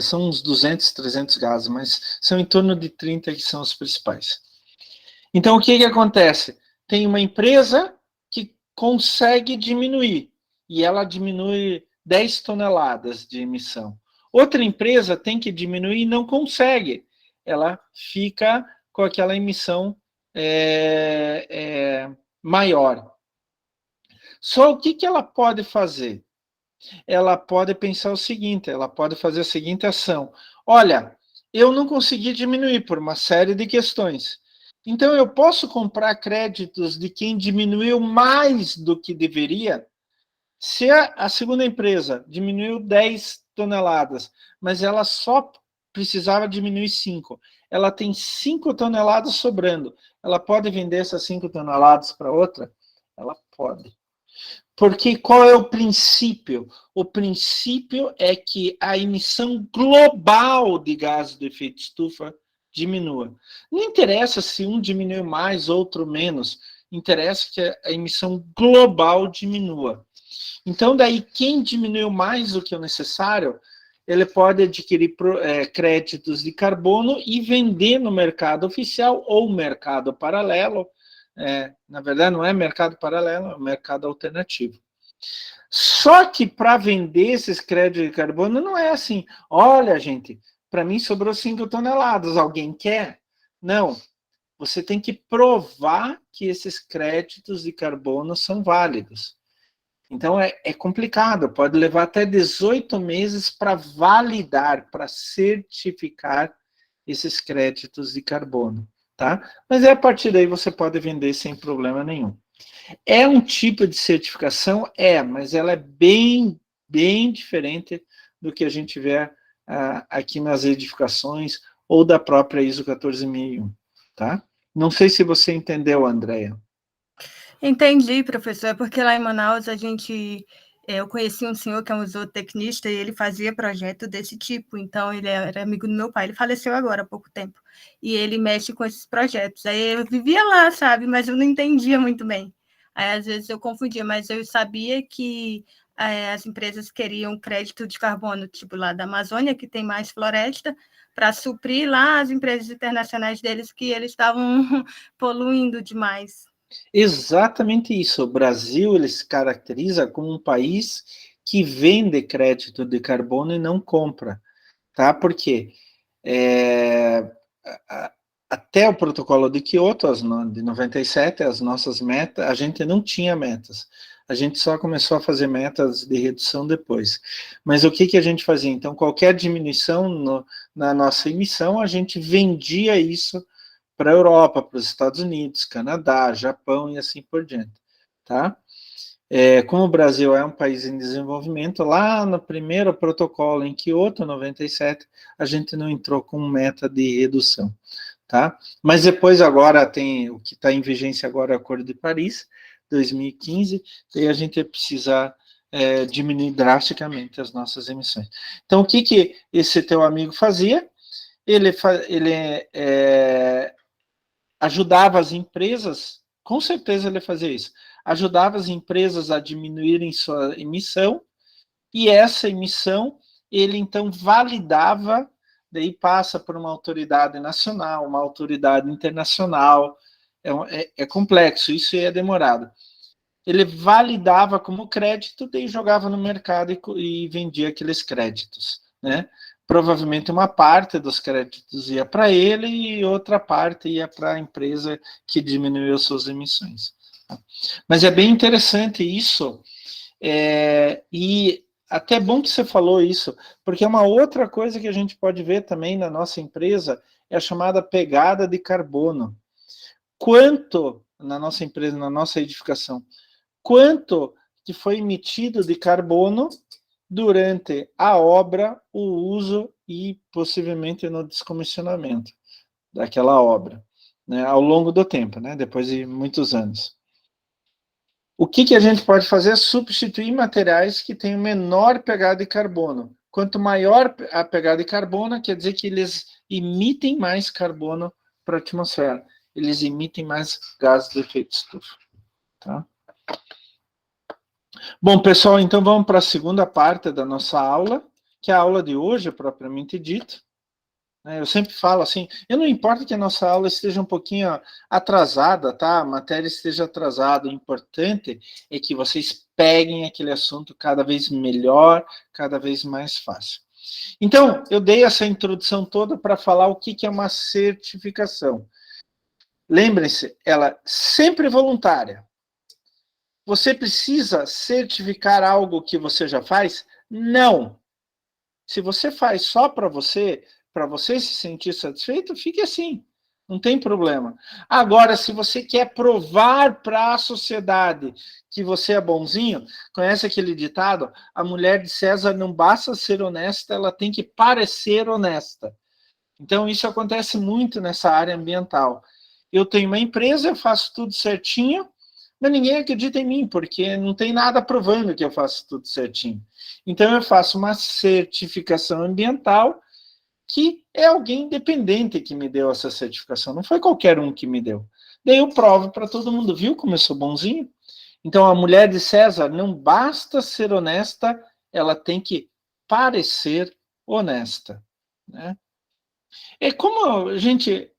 são uns 200, 300 gases, mas são em torno de 30 que são os principais. Então, o que acontece? Tem uma empresa que consegue diminuir, e ela diminui 10 toneladas de emissão. Outra empresa tem que diminuir e não consegue. Ela fica com aquela emissão maior. Só o que ela pode fazer? Ela pode pensar o seguinte, ela pode fazer a seguinte ação. Olha, eu não consegui diminuir por uma série de questões. Então, eu posso comprar créditos de quem diminuiu mais do que deveria? Se a segunda empresa diminuiu 10 toneladas, mas ela só precisava diminuir 5, ela tem 5 toneladas sobrando, ela pode vender essas 5 toneladas para outra? Ela pode. Porque qual é o princípio? O princípio é que a emissão global de gases do efeito estufa diminua. Não interessa se um diminuiu mais, outro menos. Interessa que a emissão global diminua. Então, daí, quem diminuiu mais do que o necessário, ele pode adquirir créditos de carbono e vender no mercado oficial ou mercado paralelo. Na verdade, não é mercado paralelo, é mercado alternativo. Só que para vender esses créditos de carbono não é assim. Olha, gente, para mim sobrou 5 toneladas, alguém quer? Não. Você tem que provar que esses créditos de carbono são válidos. Então, é complicado, pode levar até 18 meses para validar, para certificar esses créditos de carbono, tá? Mas a partir daí você pode vender sem problema nenhum. É um tipo de certificação? Mas ela é bem, bem diferente do que a gente vê aqui nas edificações ou da própria ISO 14001, tá? Não sei se você entendeu, Andréia. Entendi, professor, porque lá em Manaus eu conheci um senhor que é um zootecnista e ele fazia projeto desse tipo, então ele era amigo do meu pai, ele faleceu agora há pouco tempo, e ele mexe com esses projetos, aí eu vivia lá, sabe, mas eu não entendia muito bem, aí às vezes eu confundia, mas eu sabia que as empresas queriam crédito de carbono, tipo lá da Amazônia, que tem mais floresta, para suprir lá as empresas internacionais deles, que eles estavam poluindo demais. Exatamente isso. O Brasil ele se caracteriza como um país que vende crédito de carbono e não compra, tá? Porque até o protocolo de Kyoto, de 97, as nossas metas, a gente não tinha metas. A gente só começou a fazer metas de redução depois. Mas o que a gente fazia? Então, qualquer diminuição na nossa emissão, a gente vendia isso para a Europa, para os Estados Unidos, Canadá, Japão e assim por diante, tá? Como o Brasil é um país em desenvolvimento, lá no primeiro protocolo em Kyoto, 97, a gente não entrou com meta de redução, tá? Mas depois agora tem, o que está em vigência agora é o Acordo de Paris, 2015, e a gente vai precisar diminuir drasticamente as nossas emissões. Então, o que esse teu amigo fazia? Ele ajudava as empresas, com certeza ele fazia isso, ajudava as empresas a diminuírem sua emissão, e essa emissão ele então validava, daí passa por uma autoridade nacional, uma autoridade internacional, é complexo, isso é demorado. Ele validava como crédito, daí jogava no mercado e vendia aqueles créditos, né? Provavelmente uma parte dos créditos ia para ele e outra parte ia para a empresa que diminuiu suas emissões. Mas é bem interessante isso, e até bom que você falou isso, porque uma outra coisa que a gente pode ver também na nossa empresa é a chamada pegada de carbono. quanto, na nossa empresa, na nossa edificação, quanto que foi emitido de carbono durante a obra, o uso e possivelmente no descomissionamento daquela obra, né, ao longo do tempo, né, depois de muitos anos. O que a gente pode fazer é substituir materiais que têm menor pegada de carbono. Quanto maior a pegada de carbono, quer dizer que eles emitem mais carbono para a atmosfera. Eles emitem mais gases de efeito estufa. Tá? Bom, pessoal, então vamos para a segunda parte da nossa aula, que é a aula de hoje, propriamente dito. Eu sempre falo assim, eu não importa que a nossa aula esteja um pouquinho atrasada, tá? A matéria esteja atrasada, o importante é que vocês peguem aquele assunto cada vez melhor, cada vez mais fácil. Então, eu dei essa introdução toda para falar o que é uma certificação. Lembrem-se, ela é sempre voluntária. Você precisa certificar algo que você já faz? Não. Se você faz só para você se sentir satisfeito, fique assim. Não tem problema. Agora, se você quer provar para a sociedade que você é bonzinho, conhece aquele ditado? A mulher de César não basta ser honesta, ela tem que parecer honesta. Então, isso acontece muito nessa área ambiental. Eu tenho uma empresa, eu faço tudo certinho, mas ninguém acredita em mim, porque não tem nada provando que eu faço tudo certinho. Então, eu faço uma certificação ambiental, que é alguém independente que me deu essa certificação, não foi qualquer um que me deu. Daí eu provo para todo mundo, viu como eu sou bonzinho? Então, a mulher de César não basta ser honesta, ela tem que parecer honesta, né? É como a gente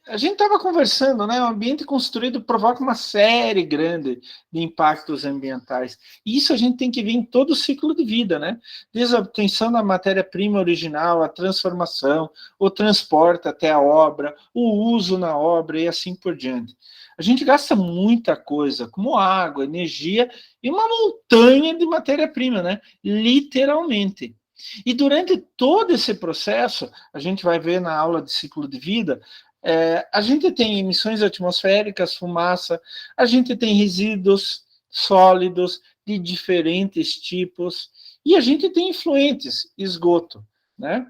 estava conversando, né? O ambiente construído provoca uma série grande de impactos ambientais. E isso a gente tem que ver em todo o ciclo de vida, né? Desde a obtenção da matéria-prima original, a transformação, o transporte até a obra, o uso na obra e assim por diante. A gente gasta muita coisa, como água, energia e uma montanha de matéria-prima, né? Literalmente. E durante todo esse processo, a gente vai ver na aula de ciclo de vida, a gente tem emissões atmosféricas, fumaça, a gente tem resíduos sólidos de diferentes tipos, e a gente tem efluentes, esgoto, né?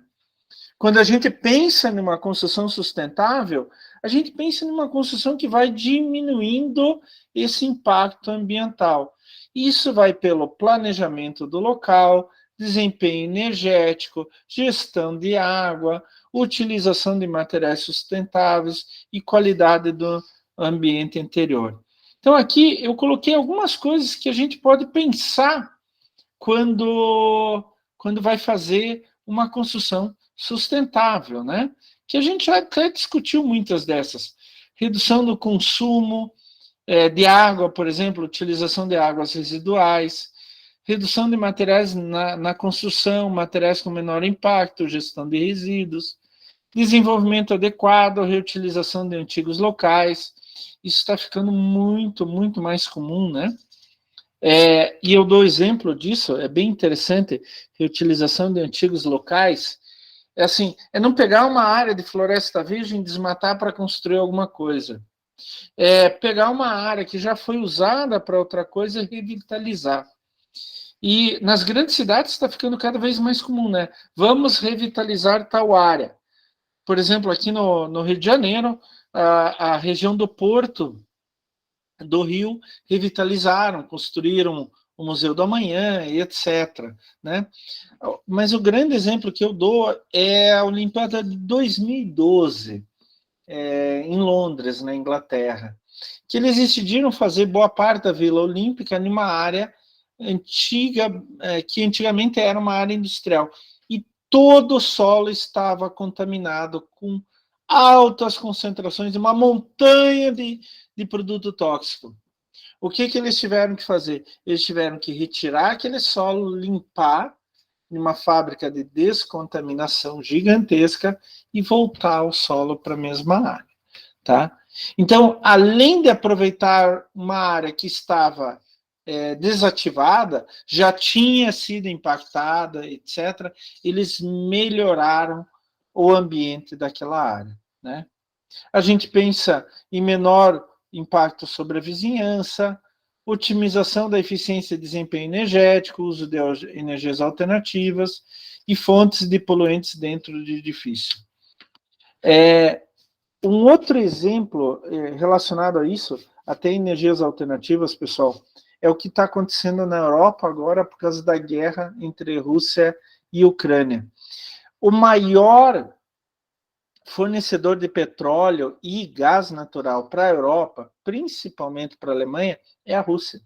Quando a gente pensa numa construção sustentável, a gente pensa numa construção que vai diminuindo esse impacto ambiental. Isso vai pelo planejamento do local, desempenho energético, gestão de água, utilização de materiais sustentáveis e qualidade do ambiente interior. Então, aqui eu coloquei algumas coisas que a gente pode pensar quando vai fazer uma construção sustentável, né? Que a gente já até discutiu muitas dessas. Redução do consumo de água, por exemplo, utilização de águas residuais, redução de materiais na construção, materiais com menor impacto, gestão de resíduos, desenvolvimento adequado, reutilização de antigos locais. Isso está ficando muito, muito mais comum, né? E eu dou exemplo disso, é bem interessante, reutilização de antigos locais. É não pegar uma área de floresta virgem e desmatar para construir alguma coisa. Pegar uma área que já foi usada para outra coisa e revitalizar. E nas grandes cidades está ficando cada vez mais comum, né? Vamos revitalizar tal área. Por exemplo, aqui no Rio de Janeiro, a região do Porto do Rio revitalizaram, construíram o Museu do Amanhã e etc. Né? Mas o grande exemplo que eu dou é a Olimpíada de 2012, em Londres, na Inglaterra, que eles decidiram fazer boa parte da Vila Olímpica numa área antiga, que antigamente era uma área industrial. E todo o solo estava contaminado com altas concentrações de uma montanha de produto tóxico. O que eles tiveram que fazer? Eles tiveram que retirar aquele solo, limpar numa fábrica de descontaminação gigantesca e voltar o solo para a mesma área. Tá? Então, além de aproveitar uma área que estava desativada, já tinha sido impactada, etc., eles melhoraram o ambiente daquela área, né? A gente pensa em menor impacto sobre a vizinhança, otimização da eficiência e desempenho energético, uso de energias alternativas e fontes de poluentes dentro de edifício. Um outro exemplo relacionado a isso, até energias alternativas, pessoal, é o que está acontecendo na Europa agora por causa da guerra entre Rússia e Ucrânia. O maior fornecedor de petróleo e gás natural para a Europa, principalmente para a Alemanha, é a Rússia.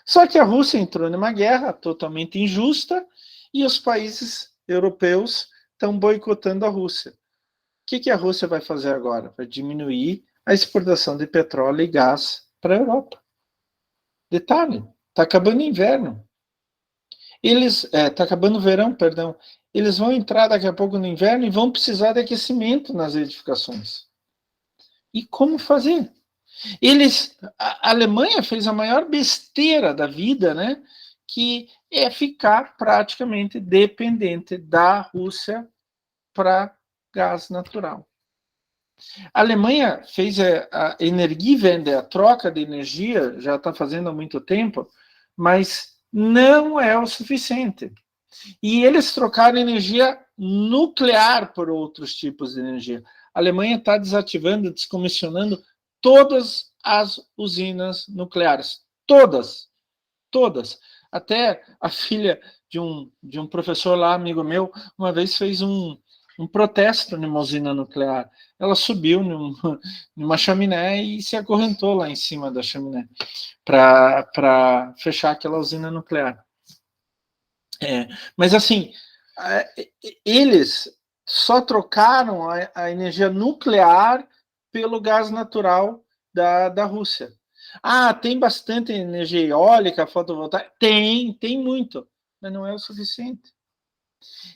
Só que a Rússia entrou numa guerra totalmente injusta e os países europeus estão boicotando a Rússia. O que a Rússia vai fazer agora? Vai diminuir a exportação de petróleo e gás para a Europa. Detalhe, está acabando o inverno. Está acabando o verão, perdão. Eles vão entrar daqui a pouco no inverno e vão precisar de aquecimento nas edificações. E como fazer? A Alemanha fez a maior besteira da vida, né? Que é ficar praticamente dependente da Rússia para gás natural. A Alemanha fez a Energiewende, a troca de energia, já está fazendo há muito tempo, mas não é o suficiente. E eles trocaram energia nuclear por outros tipos de energia. A Alemanha está desativando, descomissionando todas as usinas nucleares. Todas. Até a filha de um professor lá, amigo meu, uma vez fez um protesto numa usina nuclear. Ela subiu numa chaminé e se acorrentou lá em cima da chaminé para fechar aquela usina nuclear. Mas assim, eles só trocaram a energia nuclear pelo gás natural da Rússia. Tem bastante energia eólica, fotovoltaica? Tem muito, mas não é o suficiente.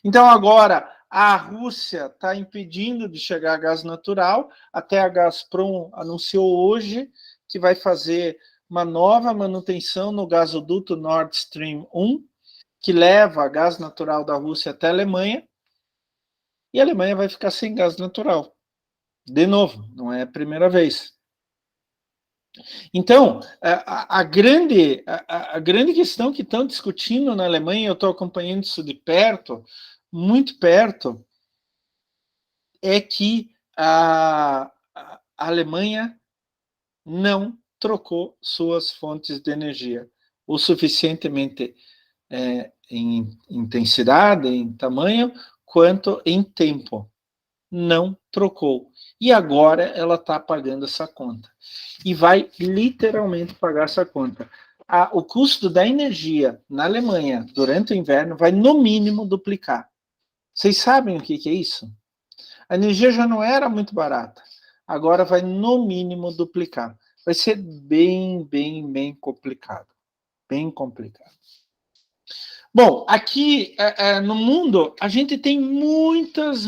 Então agora a Rússia está impedindo de chegar gás natural, até a Gazprom anunciou hoje que vai fazer uma nova manutenção no gasoduto Nord Stream 1, que leva gás natural da Rússia até a Alemanha, e a Alemanha vai ficar sem gás natural. De novo, não é a primeira vez. Então, a grande questão que estão discutindo na Alemanha, eu estou acompanhando isso de perto, muito perto, é que a Alemanha não trocou suas fontes de energia o suficientemente em intensidade, em tamanho, quanto em tempo. Não trocou. E agora ela está pagando essa conta. E vai literalmente pagar essa conta. O custo da energia na Alemanha durante o inverno vai no mínimo duplicar. Vocês sabem o que é isso? A energia já não era muito barata. Agora vai no mínimo duplicar. Vai ser bem complicado. Bem complicado. Bom, aqui no mundo, a gente tem muitas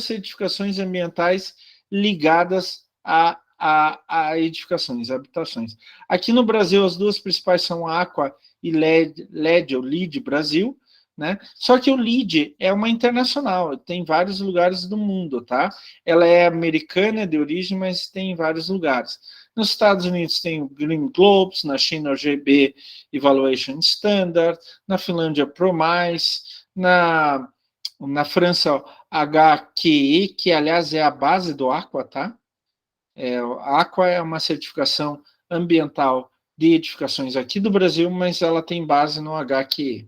certificações ambientais ligadas a edificações, habitações. Aqui no Brasil, as duas principais são a Aqua e LEED, o LEED Brasil, né? Só que o LEED é uma internacional, tem em vários lugares do mundo, tá? Ela é americana de origem, mas tem em vários lugares. Nos Estados Unidos tem o Green Globes, na China o GB Evaluation Standard, na Finlândia ProMais, na França HQE, que aliás é a base do Aqua, tá? A Aqua é uma certificação ambiental de edificações aqui do Brasil, mas ela tem base no HQE.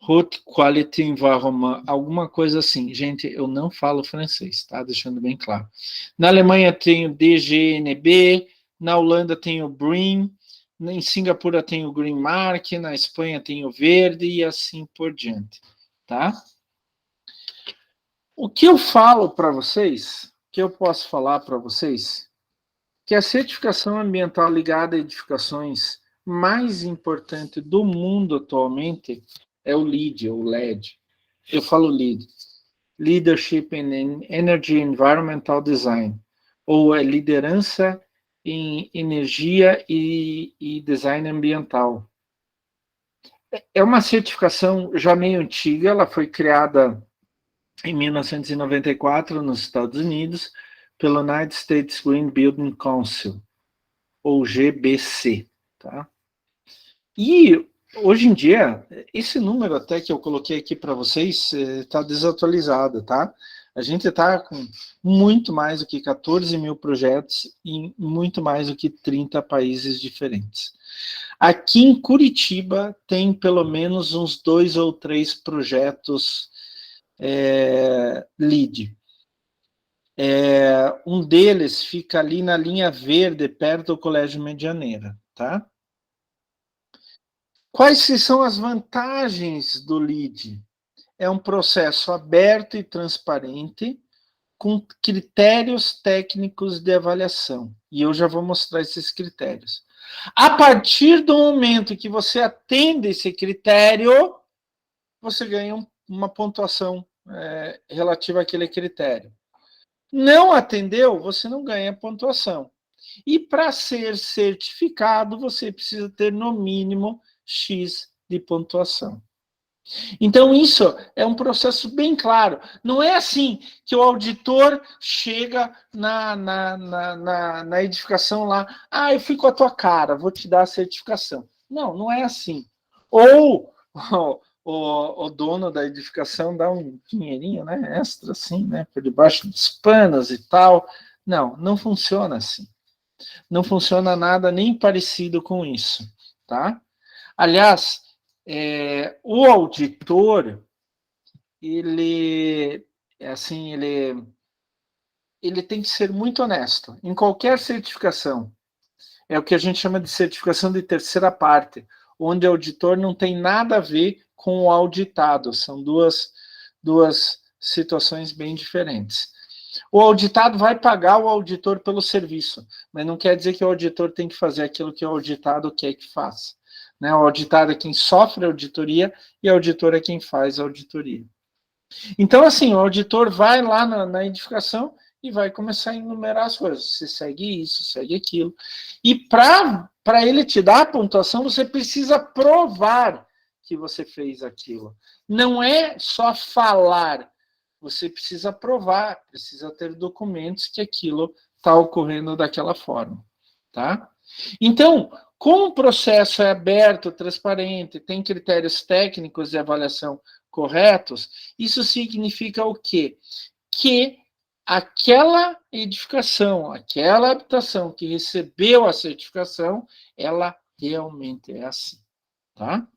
Haute Quality Environment, alguma coisa assim. Gente, eu não falo francês, tá? Deixando bem claro. Na Alemanha tem o DGNB, na Holanda tem o BREEAM, em Singapura tem o Green Mark, na Espanha tem o Verde e assim por diante, tá? O que eu falo para vocês, o que eu posso falar para vocês, que a certificação ambiental ligada a edificações mais importante do mundo atualmente é o LEED, ou LED. Eu falo LEED. Leadership in Energy Environmental Design. Ou é liderança em energia e design ambiental. É uma certificação já meio antiga, ela foi criada em 1994 nos Estados Unidos pelo United States Green Building Council, ou GBC, tá? E, hoje em dia, esse número até que eu coloquei aqui para vocês está desatualizado, tá? A gente está com muito mais do que 14 mil projetos em muito mais do que 30 países diferentes. Aqui em Curitiba tem pelo menos uns 2 ou 3 projetos LEED. Um deles fica ali na linha verde, perto do Colégio Medianeira, tá? Quais são as vantagens do LEED? É um processo aberto e transparente, com critérios técnicos de avaliação. E eu já vou mostrar esses critérios. A partir do momento que você atende esse critério, você ganha uma pontuação relativa àquele critério. Não atendeu, você não ganha pontuação. E para ser certificado, você precisa ter no mínimo X de pontuação. Então, isso é um processo bem claro. Não é assim que o auditor chega na edificação lá, eu fui com a tua cara, vou te dar a certificação. Não, não é assim. Ou o dono da edificação dá um dinheirinho, né, extra, assim, né, por debaixo dos panos e tal. Não, não funciona assim. Não funciona nada nem parecido com isso, tá? Aliás, o auditor, ele tem que ser muito honesto. Em qualquer certificação, é o que a gente chama de certificação de terceira parte, onde o auditor não tem nada a ver com o auditado. São duas situações bem diferentes. O auditado vai pagar o auditor pelo serviço, mas não quer dizer que o auditor tem que fazer aquilo que o auditado quer que faça. Né? O auditado é quem sofre a auditoria e o auditor é quem faz a auditoria. Então, assim, o auditor vai lá na edificação e vai começar a enumerar as coisas. Você segue isso, segue aquilo. E para ele te dar a pontuação, você precisa provar que você fez aquilo. Não é só falar. Você precisa provar, precisa ter documentos que aquilo está ocorrendo daquela forma. Tá? Então, como o processo é aberto, transparente, tem critérios técnicos de avaliação corretos, isso significa o quê? Que aquela edificação, aquela habitação que recebeu a certificação, ela realmente é assim, tá?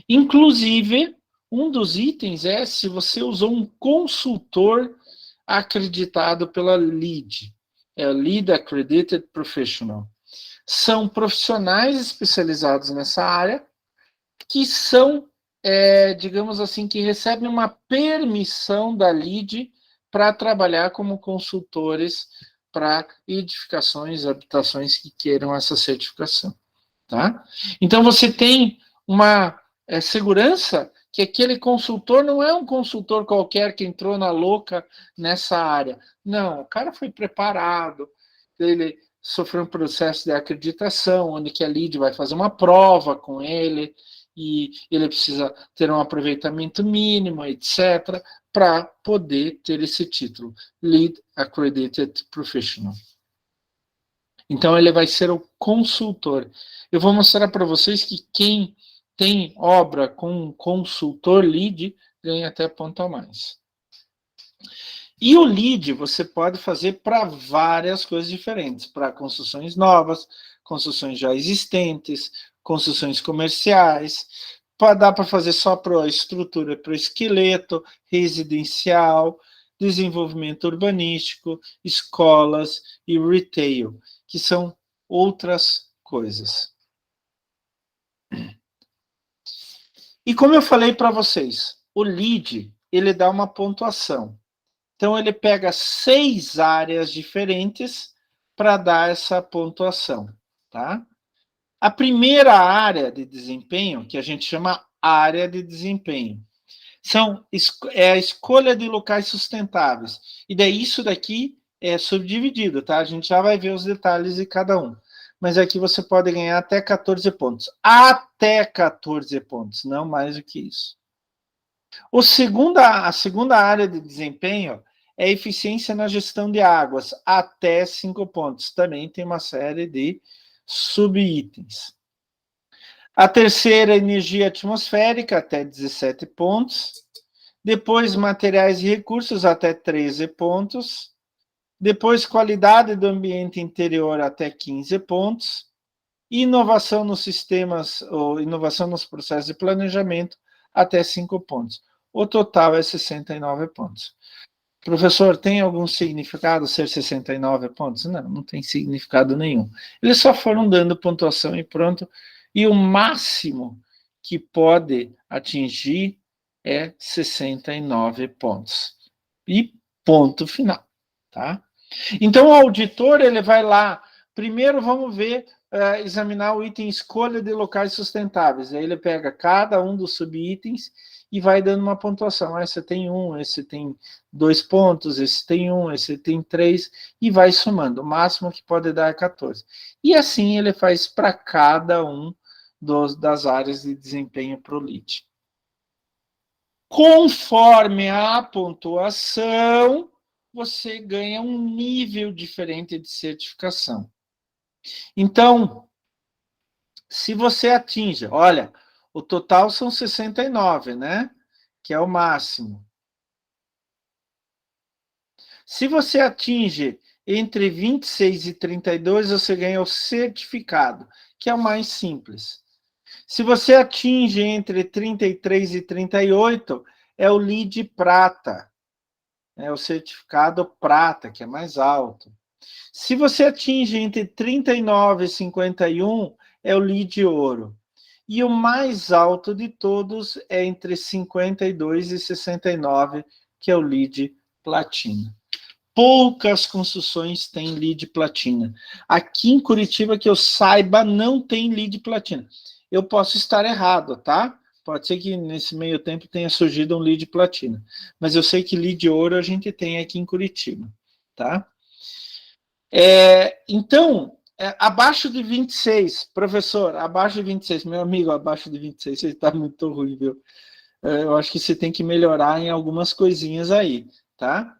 Inclusive, um dos itens é se você usou um consultor acreditado pela LEED, LEED Accredited Professional. São profissionais especializados nessa área que são, digamos assim, que recebem uma permissão da LEED para trabalhar como consultores para edificações, habitações que queiram essa certificação. Tá? Então, você tem uma segurança que aquele consultor não é um consultor qualquer que entrou na louca nessa área. Não, o cara foi preparado, ele sofreu um processo de acreditação, onde que a LEED vai fazer uma prova com ele, e ele precisa ter um aproveitamento mínimo, etc., para poder ter esse título, LEED Accredited Professional. Então, ele vai ser o consultor. Eu vou mostrar para vocês que quem tem obra com um consultor LEED ganha até ponto a mais. E o LEED você pode fazer para várias coisas diferentes, para construções novas, construções já existentes, construções comerciais, dá para fazer só para a estrutura, para o esqueleto, residencial, desenvolvimento urbanístico, escolas e retail, que são outras coisas. E como eu falei para vocês, o LEED, ele dá uma pontuação. Então, ele pega 6 áreas diferentes para dar essa pontuação, tá? A primeira área de desempenho, que a gente chama área de desempenho, é a escolha de locais sustentáveis. E daí isso daqui é subdividido, tá? A gente já vai ver os detalhes de cada um. Mas aqui você pode ganhar até 14 pontos. Até 14 pontos, não mais do que isso. A segunda área de desempenho é eficiência na gestão de águas, até 5 pontos. Também tem uma série de subitens. A terceira, energia atmosférica, até 17 pontos. Depois, materiais e recursos, até 13 pontos. Depois, qualidade do ambiente interior, até 15 pontos. Inovação nos sistemas, ou inovação nos processos de planejamento, até 5 pontos. O total é 69 pontos. Professor, tem algum significado ser 69 pontos? Não, não tem significado nenhum. Eles só foram dando pontuação e pronto. E o máximo que pode atingir é 69 pontos. E ponto final, tá? Então, o auditor, ele vai lá, primeiro vamos ver, examinar o item escolha de locais sustentáveis. Aí ele pega cada um dos subitens e vai dando uma pontuação. Esse tem 1, esse tem 2 pontos, esse tem 1, esse tem 3, e vai somando. O máximo que pode dar é 14. E assim ele faz para cada um das áreas de desempenho para o LEED. Conforme a pontuação, você ganha um nível diferente de certificação. Então, se você atinge, olha, o total são 69, né? Que é o máximo. Se você atinge entre 26 e 32, você ganha o certificado, que é o mais simples. Se você atinge entre 33 e 38, é o LEED prata. É o certificado prata, que é mais alto. Se você atinge entre 39 e 51, é o LEED ouro. E o mais alto de todos é entre 52 e 69, que é o LEED platina. Poucas construções têm LEED platina. Aqui em Curitiba, que eu saiba, não tem LEED platina. Eu posso estar errado, tá? Pode ser que nesse meio tempo tenha surgido um LEED platina. Mas eu sei que LEED ouro a gente tem aqui em Curitiba, tá? Então, abaixo de 26, professor, abaixo de 26, meu amigo, abaixo de 26, você está muito ruim, viu? Eu acho que você tem que melhorar em algumas coisinhas aí, tá?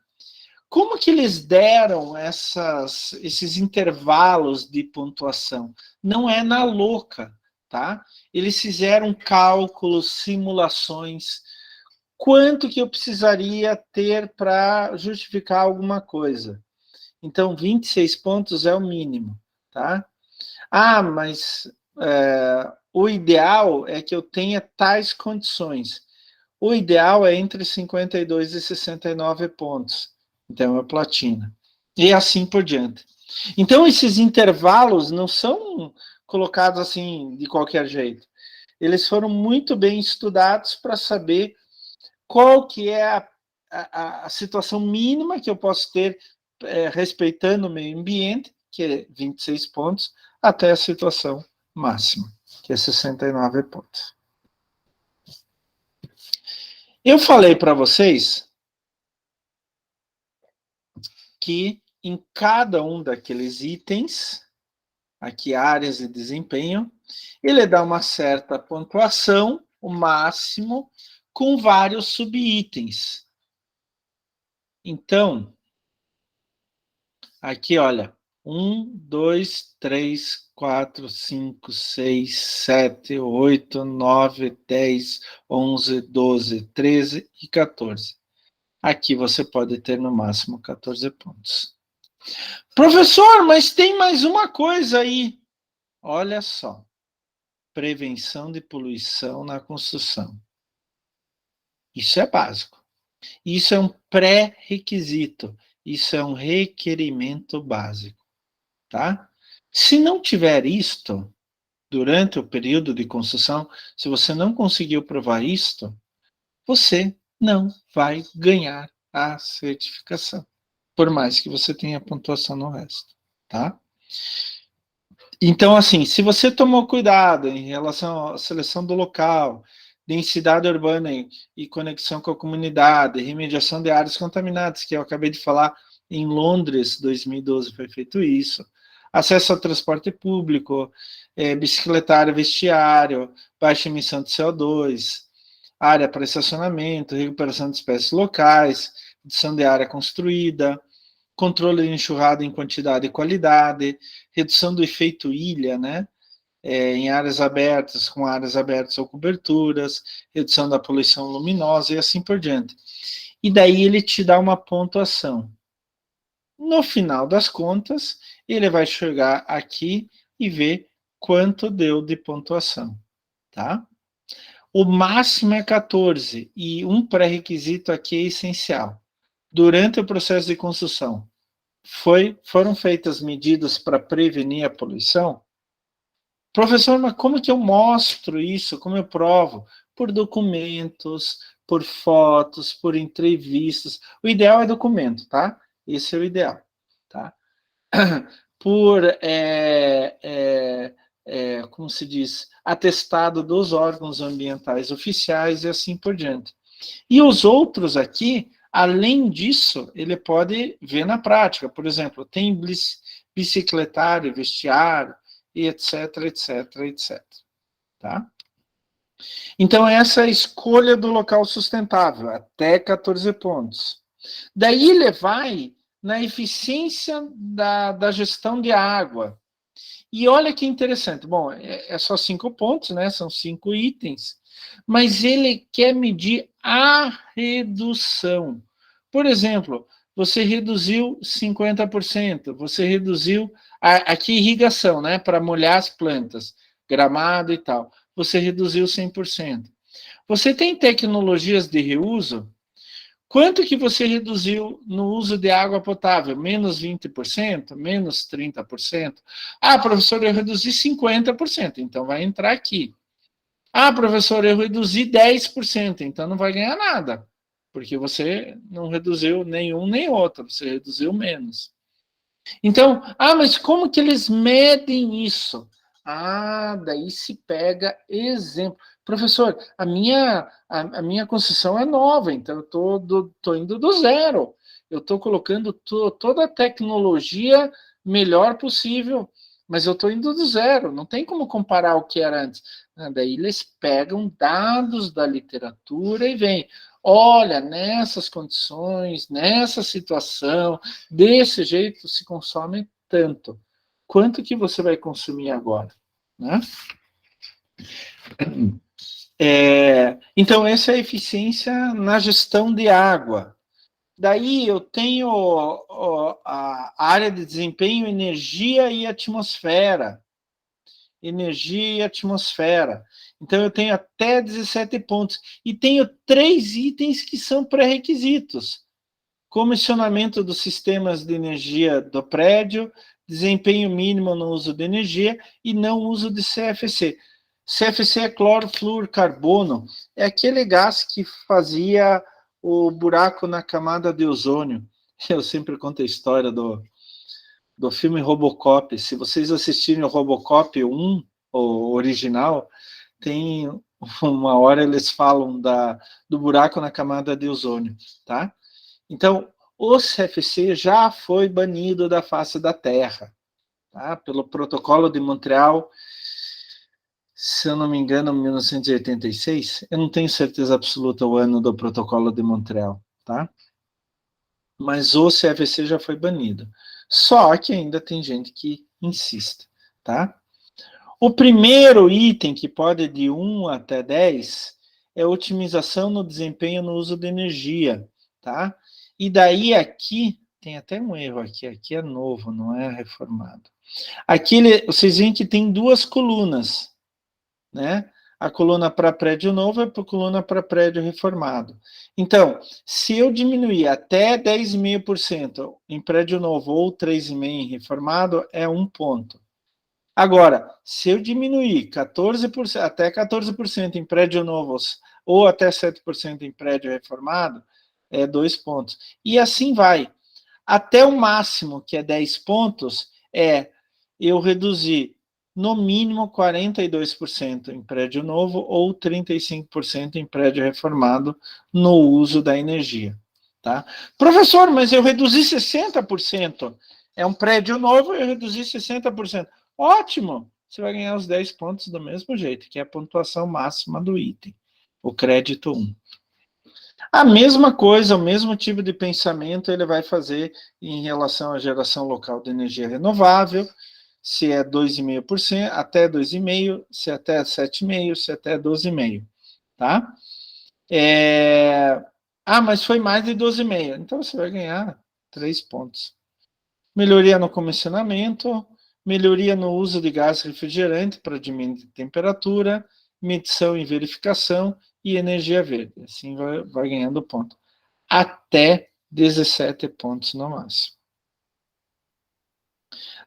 Como que eles deram esses intervalos de pontuação? Não é na louca, tá? Eles fizeram cálculos, simulações. Quanto que eu precisaria ter para justificar alguma coisa? Então, 26 pontos é o mínimo, tá? Ah, mas o ideal é que eu tenha tais condições. O ideal é entre 52 e 69 pontos. Então, é platina. E assim por diante. Então, esses intervalos não são colocados assim de qualquer jeito. Eles foram muito bem estudados para saber qual que é a situação mínima que eu posso ter respeitando o meio ambiente, que é 26 pontos, até a situação máxima, que é 69 pontos. Eu falei para vocês que em cada um daqueles itens, aqui áreas de desempenho, ele dá uma certa pontuação, o máximo, com vários subitens. Então, aqui, olha, 1, 2, 3, 4, 5, 6, 7, 8, 9, 10, 11, 12, 13 e 14. Aqui você pode ter no máximo 14 pontos. Professor, mas tem mais uma coisa aí. Olha só. Prevenção de poluição na construção. Isso é básico. Isso é um pré-requisito. Isso é um requerimento básico, tá? Se não tiver isto, durante o período de construção, se você não conseguiu provar isto, você não vai ganhar a certificação, por mais que você tenha pontuação no resto, tá? Então, assim, se você tomou cuidado em relação à seleção do local, densidade urbana e conexão com a comunidade, remediação de áreas contaminadas, que eu acabei de falar, em Londres, 2012, foi feito isso, acesso ao transporte público, bicicletário vestiário, baixa emissão de CO2, área para estacionamento, recuperação de espécies locais, redução de área construída, controle de enxurrada em quantidade e qualidade, redução do efeito ilha, né? Em áreas abertas, com áreas abertas ou coberturas, redução da poluição luminosa e assim por diante. E daí ele te dá uma pontuação. No final das contas, ele vai chegar aqui e ver quanto deu de pontuação, tá? O máximo é 14, e um pré-requisito aqui é essencial. Durante o processo de construção, foram feitas medidas para prevenir a poluição? Professor, mas como que eu mostro isso? Como eu provo? Por documentos, por fotos, por entrevistas. O ideal é documento, tá? Esse é o ideal, tá? Por, como se diz, atestado dos órgãos ambientais oficiais e assim por diante. E os outros aqui, além disso, ele pode ver na prática. Por exemplo, tem bicicletário, vestiário, e etc, etc, etc. Tá? Então, essa é a escolha do local sustentável, até 14 pontos. Daí ele vai na eficiência da gestão de água. E olha que interessante. Bom, é só 5 pontos, né? São 5 itens. Mas ele quer medir a redução. Por exemplo, você reduziu 50%, você reduziu aqui irrigação, né? Para molhar as plantas, gramado e tal. Você reduziu 100%. Você tem tecnologias de reuso? Quanto que você reduziu no uso de água potável? Menos 20%? Menos 30%? Ah, professor, eu reduzi 50%, então vai entrar aqui. Ah, professor, eu reduzi 10%, então não vai ganhar nada, porque você não reduziu nenhum nem outro, você reduziu menos. Então, mas como que eles medem isso? Daí se pega exemplo. Professor, a minha construção é nova, então eu tô indo do zero. Eu estou colocando toda a tecnologia melhor possível, mas eu estou indo do zero. Não tem como comparar o que era antes. Daí eles pegam dados da literatura e vêm. Olha, nessas condições, nessa situação, desse jeito se consome tanto. Quanto que você vai consumir agora? Né? Então, essa é a eficiência na gestão de água. Daí eu tenho a área de desempenho, energia e atmosfera. Energia e atmosfera. Então, eu tenho até 17 pontos. E tenho 3 itens que são pré-requisitos. Comissionamento dos sistemas de energia do prédio, desempenho mínimo no uso de energia e não uso de CFC. CFC é clorofluorcarbono, é aquele gás que fazia o buraco na camada de ozônio. Eu sempre conto a história do filme Robocop. Se vocês assistirem o Robocop 1, o original, tem uma hora eles falam do buraco na camada de ozônio, tá? Então, o CFC já foi banido da face da Terra, tá? Pelo Protocolo de Montreal, se eu não me engano, 1986. Eu não tenho certeza absoluta o ano do Protocolo de Montreal, tá? Mas o CFC já foi banido. Só que ainda tem gente que insiste, tá? O primeiro item, que pode de 1 até 10, é otimização no desempenho no uso de energia, tá? E daí aqui, tem até um erro aqui é novo, não é reformado. Aqui vocês veem que tem 2 colunas, né? A coluna para prédio novo e a coluna para prédio reformado. Então, se eu diminuir até 10,5% em prédio novo ou 3,5% em reformado, é 1 ponto. Agora, se eu diminuir 14%, até 14% em prédio novo ou até 7% em prédio reformado, é 2 pontos. E assim vai. Até o máximo, que é 10 pontos, eu reduzir no mínimo 42% em prédio novo ou 35% em prédio reformado no uso da energia. Tá? Professor, mas eu reduzi 60%. É um prédio novo, eu reduzi 60%. Ótimo! Você vai ganhar os 10 pontos do mesmo jeito, que é a pontuação máxima do item, o crédito 1. A mesma coisa, o mesmo tipo de pensamento ele vai fazer em relação à geração local de energia renovável, se é 2,5%, até 2,5%, se até 7,5%, se até 12,5%, tá? Mas foi mais de 12,5%, então você vai ganhar 3 pontos. Melhoria no comissionamento, melhoria no uso de gás refrigerante para diminuir a temperatura, medição e verificação e energia verde. Assim vai ganhando ponto. Até 17 pontos no máximo.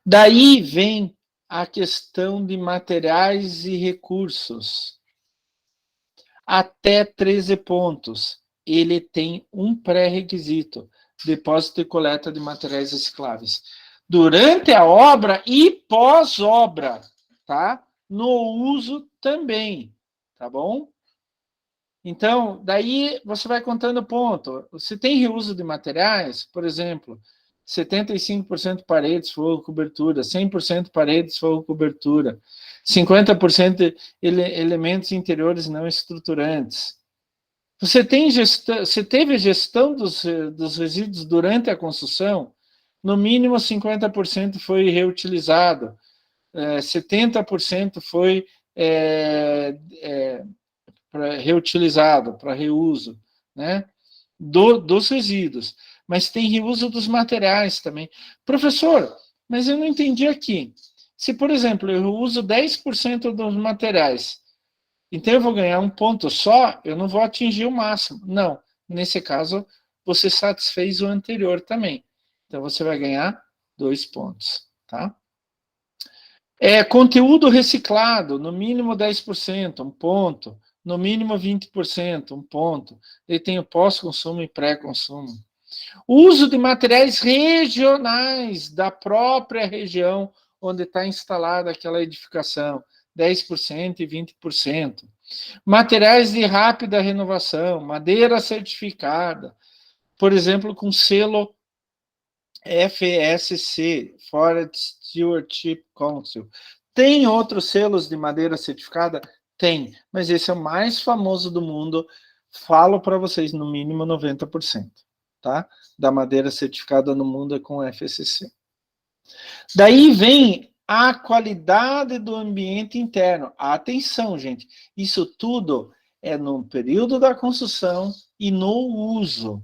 Daí vem a questão de materiais e recursos. Até 13 pontos. Ele tem um pré-requisito: depósito e coleta de materiais recicláveis. Durante a obra e pós-obra, tá? No uso também, tá bom? Então, daí você vai contando ponto. Se tem reuso de materiais, por exemplo, 75% paredes, forro, cobertura, 100% paredes, forro, cobertura, 50% elementos interiores não estruturantes. Você teve gestão dos resíduos durante a construção, no mínimo 50% foi reutilizado, 70% foi reutilizado, para reuso, né? Dos resíduos. Mas tem reuso dos materiais também. Professor, mas eu não entendi aqui. Se, por exemplo, eu uso 10% dos materiais, então eu vou ganhar um ponto só, eu não vou atingir o máximo. Não, nesse caso, você satisfez o anterior também. Então você vai ganhar 2 pontos, tá? Conteúdo reciclado, no mínimo 10%, um ponto. No mínimo 20%, um ponto. Ele tem o pós-consumo e pré-consumo. Uso de materiais regionais da própria região onde está instalada aquela edificação, 10% e 20%. Materiais de rápida renovação, madeira certificada, por exemplo, com selo FSC, Forest Stewardship Council. Tem outros selos de madeira certificada? Tem, mas esse é o mais famoso do mundo. Falo para vocês, no mínimo 90%, tá? Da madeira certificada no mundo é com FSC. Daí vem a qualidade do ambiente interno. Atenção, gente, isso tudo é no período da construção e no uso.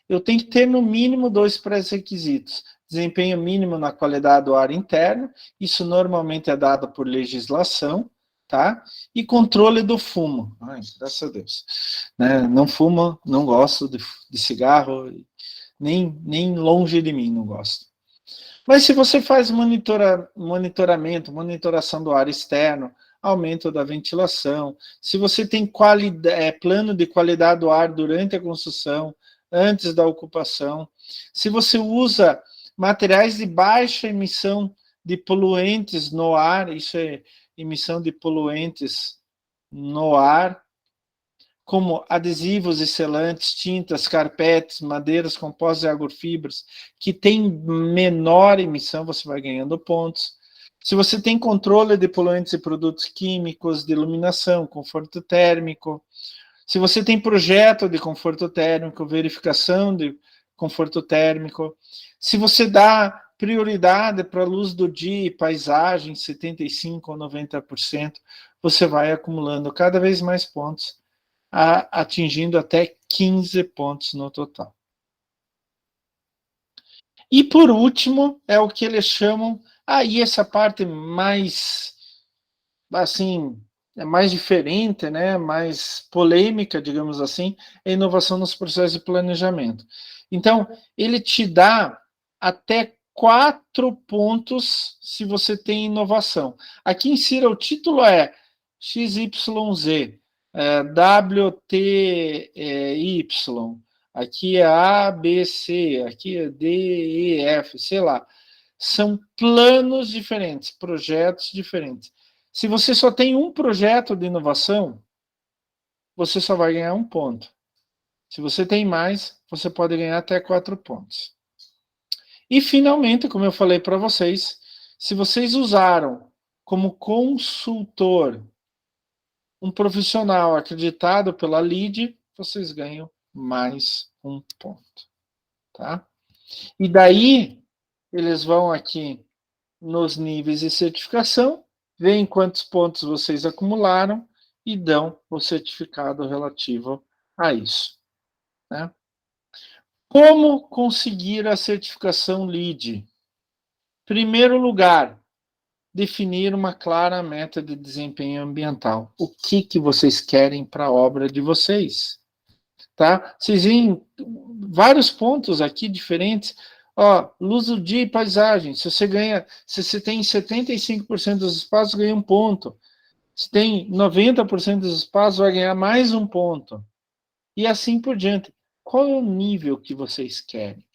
Eu tenho que ter no mínimo 2 pré-requisitos: desempenho mínimo na qualidade do ar interno, isso normalmente é dado por legislação, tá? E controle do fumo. Ai, graças a Deus. Né? Não fumo, não gosto de cigarro, nem longe de mim não gosto. Mas se você faz monitoramento, monitoração do ar externo, aumento da ventilação, se você tem plano de qualidade do ar durante a construção, antes da ocupação, se você usa materiais de baixa emissão de poluentes no ar, isso é emissão de poluentes no ar, como adesivos e selantes, tintas, carpetes, madeiras, compostos e agrofibras, que tem menor emissão, você vai ganhando pontos. Se você tem controle de poluentes e produtos químicos, de iluminação, conforto térmico, se você tem projeto de conforto térmico, verificação de conforto térmico, se você dá prioridade para a luz do dia e paisagem, 75% ou 90%, você vai acumulando cada vez mais pontos, atingindo até 15 pontos no total. E por último, é o que eles chamam, aí essa parte mais, assim, é mais diferente, né, mais polêmica, digamos assim, é a inovação nos processos de planejamento. Então, ele te dá até 4 pontos se você tem inovação. Aqui em Cira o título é XYZ, WTY, aqui é A, B, C, aqui é D, E, F, sei lá. São planos diferentes, projetos diferentes. Se você só tem um projeto de inovação, você só vai ganhar 1 ponto. Se você tem mais, você pode ganhar até 4 pontos. E, finalmente, como eu falei para vocês, se vocês usaram como consultor um profissional acreditado pela LEED, vocês ganham mais um ponto, tá? E daí, eles vão aqui nos níveis de certificação, veem quantos pontos vocês acumularam e dão o certificado relativo a isso, né? Como conseguir a certificação LEED? Primeiro lugar, definir uma clara meta de desempenho ambiental. O que vocês querem para a obra de vocês? Tá? Vocês veem vários pontos aqui diferentes. Ó, luz do dia e paisagem. Se você tem 75% dos espaços, ganha um ponto. Se tem 90% dos espaços, vai ganhar mais um ponto. E assim por diante. Qual é o nível que vocês querem?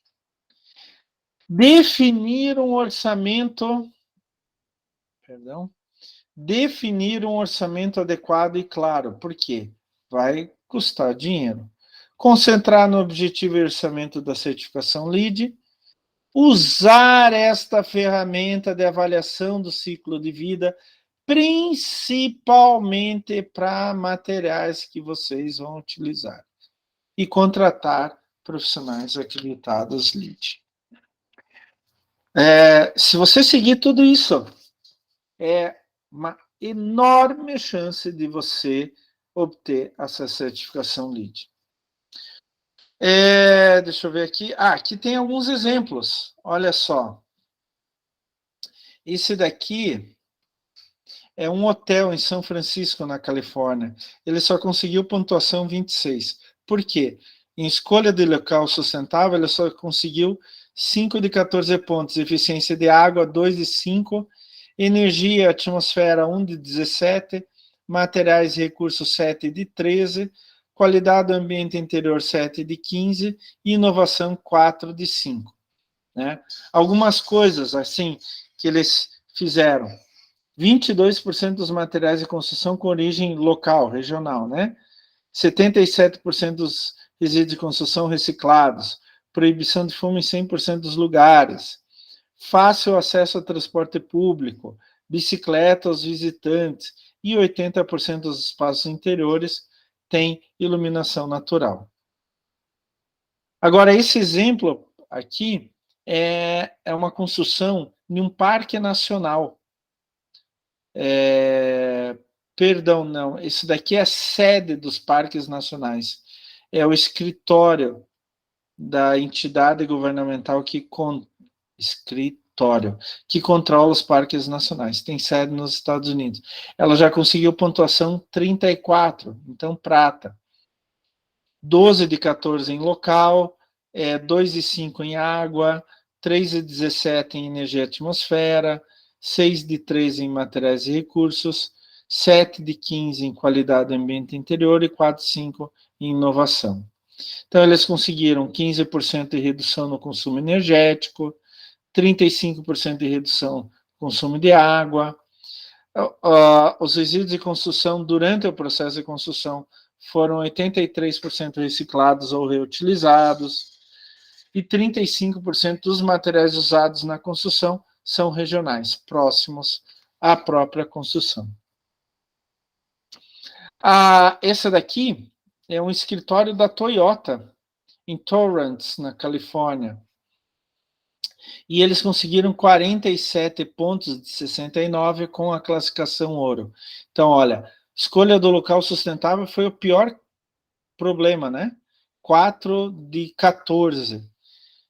Definir um orçamento adequado e claro. Por quê? Vai custar dinheiro. Concentrar no objetivo e orçamento da certificação LEED. Usar esta ferramenta de avaliação do ciclo de vida, principalmente para materiais que vocês vão utilizar. E contratar profissionais acreditados LEED. Se você seguir tudo isso, é uma enorme chance de você obter essa certificação LEED. Deixa eu ver aqui. Aqui tem alguns exemplos. Olha só. Esse daqui é um hotel em São Francisco, na Califórnia. Ele só conseguiu pontuação 26. Por quê? Em escolha de local sustentável, ele só conseguiu 5 de 14 pontos. Eficiência de água, 2 de 5. Energia e atmosfera, 1 de 17. Materiais e recursos, 7 de 13. Qualidade do ambiente interior, 7 de 15. E inovação, 4 de 5. Né? Algumas coisas, assim, que eles fizeram. 22% dos materiais de construção com origem local, regional, né? 77% dos resíduos de construção reciclados. Proibição de fumo em 100% dos lugares. Fácil acesso ao transporte público. Bicicleta aos visitantes. E 80% dos espaços interiores tem iluminação natural. Agora, esse exemplo aqui é uma construção em um parque nacional. Perdão, não. Esse daqui é a sede dos parques nacionais. É o escritório da entidade governamental que controla os parques nacionais. Tem sede nos Estados Unidos. Ela já conseguiu pontuação 34, então prata. 12 de 14 em local, 2 de 5 em água, 3 de 17 em energia e atmosfera, 6 de 13 em materiais e recursos, 7 de 15 em qualidade do ambiente interior e 4 de 5 em inovação. Então, eles conseguiram 15% de redução no consumo energético, 35% de redução no consumo de água. Os resíduos de construção durante o processo de construção foram 83% reciclados ou reutilizados, e 35% dos materiais usados na construção são regionais, próximos à própria construção. Essa daqui é um escritório da Toyota, em Torrance, na Califórnia. E eles conseguiram 47 pontos de 69 com a classificação ouro. Então, olha, escolha do local sustentável foi o pior problema, né? 4 de 14.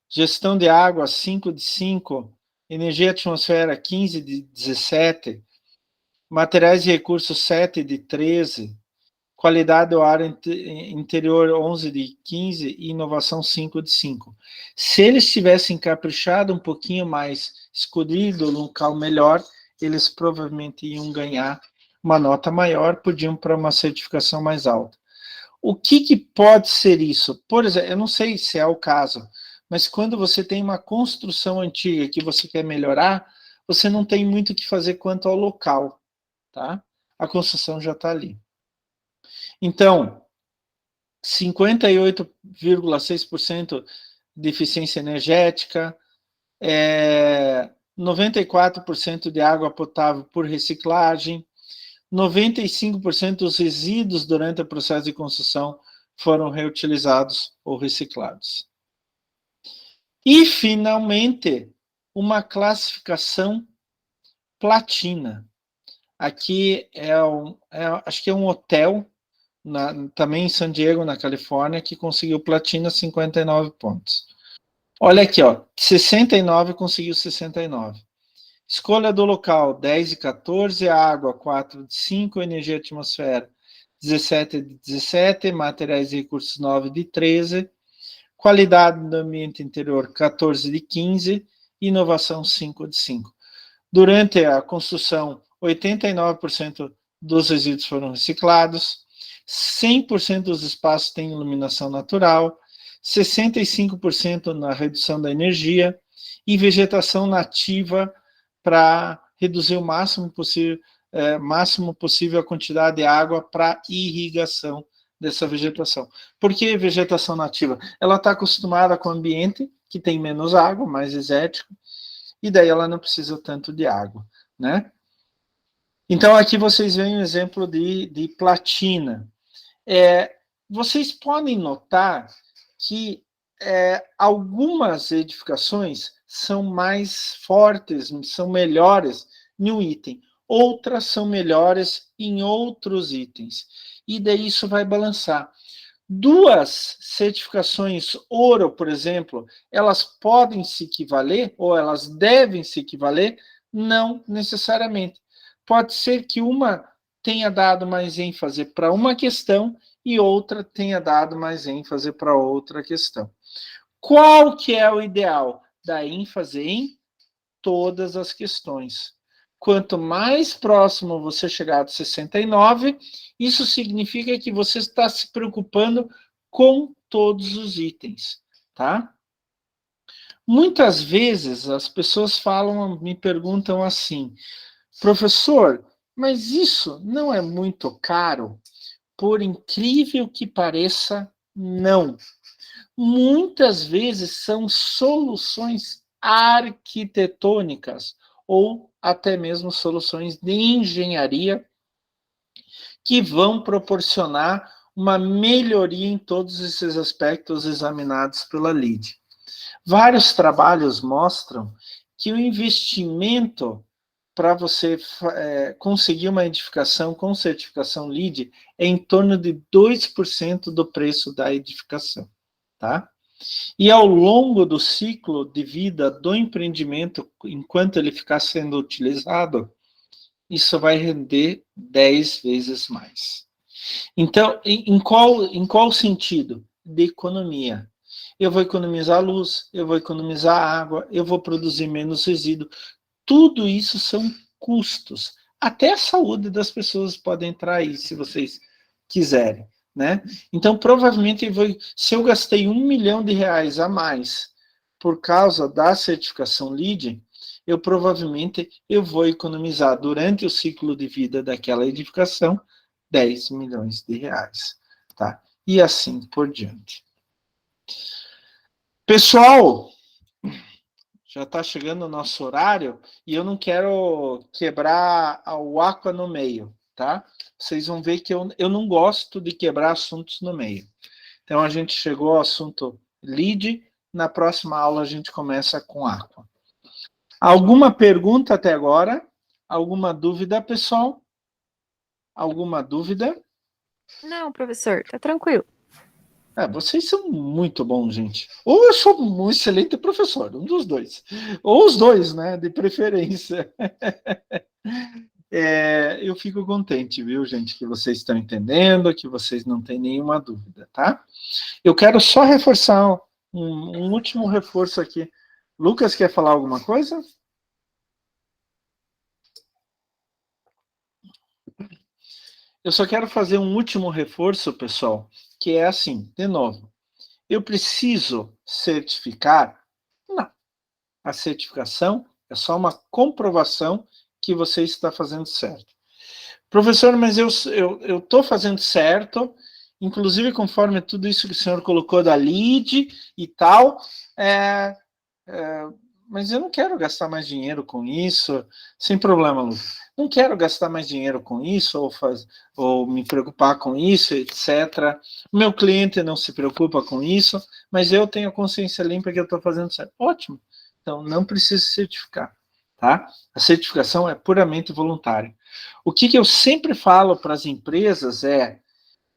Gestão de água, 5 de 5. Energia e atmosfera, 15 de 17. Materiais e recursos, 7 de 13. Qualidade do ar interior, 11 de 15. E inovação, 5 de 5. Se eles tivessem caprichado um pouquinho mais, escolhido um local melhor, eles provavelmente iam ganhar uma nota maior, podiam para uma certificação mais alta. O que pode ser isso? Por exemplo, eu não sei se é o caso, mas quando você tem uma construção antiga que você quer melhorar, você não tem muito o que fazer quanto ao local, tá? A construção já está ali. Então, 58,6% de eficiência energética, 94% de água potável por reciclagem, 95% dos resíduos durante o processo de construção foram reutilizados ou reciclados. E, finalmente, uma classificação platina. Aqui acho que é um hotel, também em San Diego, na Califórnia, que conseguiu platina 59 pontos. Olha aqui, ó, 69 conseguiu 69. Escolha do local, 10 e 14, água, 4 de 5, energia e atmosfera, 17 de 17, materiais e recursos, 9 de 13, qualidade do ambiente interior, 14 de 15, inovação, 5 de 5. Durante a construção, 89% dos resíduos foram reciclados, 100% dos espaços têm iluminação natural, 65% na redução da energia e vegetação nativa para reduzir o máximo possível a quantidade de água para irrigação dessa vegetação. Por que vegetação nativa? Ela está acostumada com o ambiente, que tem menos água, mais desértico, e daí ela não precisa tanto de água, né? Então, aqui vocês veem um exemplo de platina. Vocês podem notar que algumas edificações são mais fortes, são melhores em um item, outras são melhores em outros itens, e daí isso vai balançar. Duas certificações ouro, por exemplo, elas podem se equivaler, ou elas devem se equivaler? Não necessariamente. Pode ser que uma tenha dado mais ênfase para uma questão e outra tenha dado mais ênfase para outra questão. Qual que é o ideal? Dar ênfase em todas as questões. Quanto mais próximo você chegar de 69, isso significa que você está se preocupando com todos os itens, tá? Muitas vezes as pessoas me perguntam assim, professor, mas isso não é muito caro? Por incrível que pareça, não. Muitas vezes são soluções arquitetônicas ou até mesmo soluções de engenharia que vão proporcionar uma melhoria em todos esses aspectos examinados pela LEED. Vários trabalhos mostram que o investimento para você conseguir uma edificação com certificação LEED é em torno de 2% do preço da edificação, tá? E ao longo do ciclo de vida do empreendimento, enquanto ele ficar sendo utilizado, isso vai render 10 vezes mais. Então, em qual sentido? De economia. Eu vou economizar luz, eu vou economizar água, eu vou produzir menos resíduo. Tudo isso são custos. Até a saúde das pessoas pode entrar aí, se vocês quiserem, né? Então, provavelmente, se eu gastei R$1 milhão a mais por causa da certificação LEED, provavelmente vou economizar durante o ciclo de vida daquela edificação R$10 milhões, tá? E assim por diante. Pessoal, já está chegando o nosso horário e eu não quero quebrar o Aqua no meio, tá? Vocês vão ver que eu não gosto de quebrar assuntos no meio. Então, a gente chegou ao assunto LEED, na próxima aula a gente começa com Aqua. Alguma pergunta até agora? Alguma dúvida, pessoal? Alguma dúvida? Não, professor, tá tranquilo. Vocês são muito bons, gente. Ou eu sou um excelente professor, um dos dois. Ou os dois, né, de preferência. Eu fico contente, viu, gente, que vocês estão entendendo, que vocês não têm nenhuma dúvida, tá? Eu quero só reforçar um último reforço aqui. Lucas, quer falar alguma coisa? Eu só quero fazer um último reforço, pessoal, que é assim, de novo, eu preciso certificar? Não. A certificação é só uma comprovação que você está fazendo certo. Professor, mas eu estou fazendo certo, inclusive conforme tudo isso que o senhor colocou da LEED e tal, mas eu não quero gastar mais dinheiro com isso, sem problema, Lu. Não quero gastar mais dinheiro com isso, ou me preocupar com isso, etc. Meu cliente não se preocupa com isso, mas eu tenho a consciência limpa que eu estou fazendo certo. Ótimo. Então, não precisa certificar, tá? A certificação é puramente voluntária. O que eu sempre falo para as empresas é,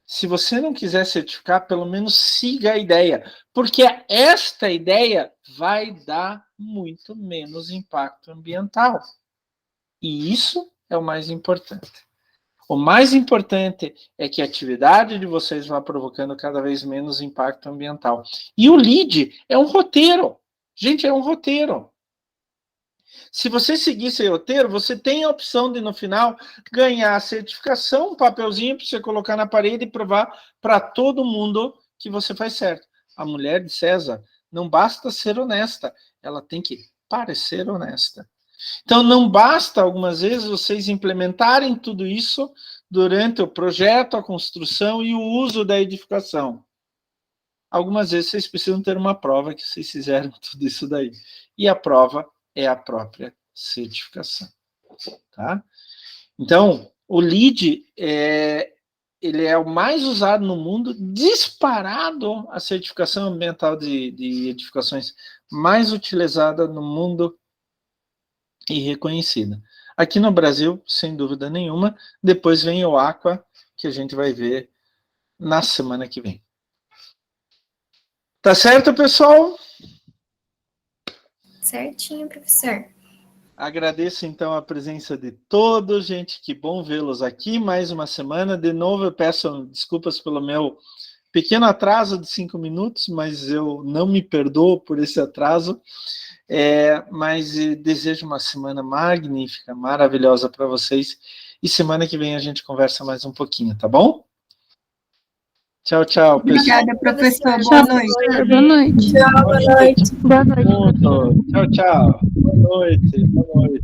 se você não quiser certificar, pelo menos siga a ideia, porque esta ideia vai dar muito menos impacto ambiental. E isso é o mais importante. O mais importante é que a atividade de vocês vá provocando cada vez menos impacto ambiental. E o LEED é um roteiro. Gente, é um roteiro. Se você seguir esse roteiro, você tem a opção de, no final, ganhar a certificação, um papelzinho para você colocar na parede e provar para todo mundo que você faz certo. A mulher de César não basta ser honesta, ela tem que parecer honesta. Então, não basta, algumas vezes, vocês implementarem tudo isso durante o projeto, a construção e o uso da edificação. Algumas vezes, vocês precisam ter uma prova que vocês fizeram tudo isso daí. E a prova é a própria certificação. Tá? Então, o LEED ele é o mais usado no mundo, disparado a certificação ambiental de edificações mais utilizada no mundo e reconhecida. Aqui no Brasil, sem dúvida nenhuma, depois vem o Aqua, que a gente vai ver na semana que vem. Tá certo, pessoal? Certinho, professor. Agradeço, então, a presença de todos, gente, que bom vê-los aqui, mais uma semana. De novo, eu peço desculpas pelo meu pequeno atraso de 5 minutos, mas eu não me perdoo por esse atraso. Mas desejo uma semana magnífica, maravilhosa para vocês. E semana que vem a gente conversa mais um pouquinho, tá bom? Tchau, tchau, pessoal. Obrigada, professor. Tchau, Boa noite. professor. Boa noite. Tchau, boa noite. Boa noite. Tchau, tchau. Boa noite. Boa noite.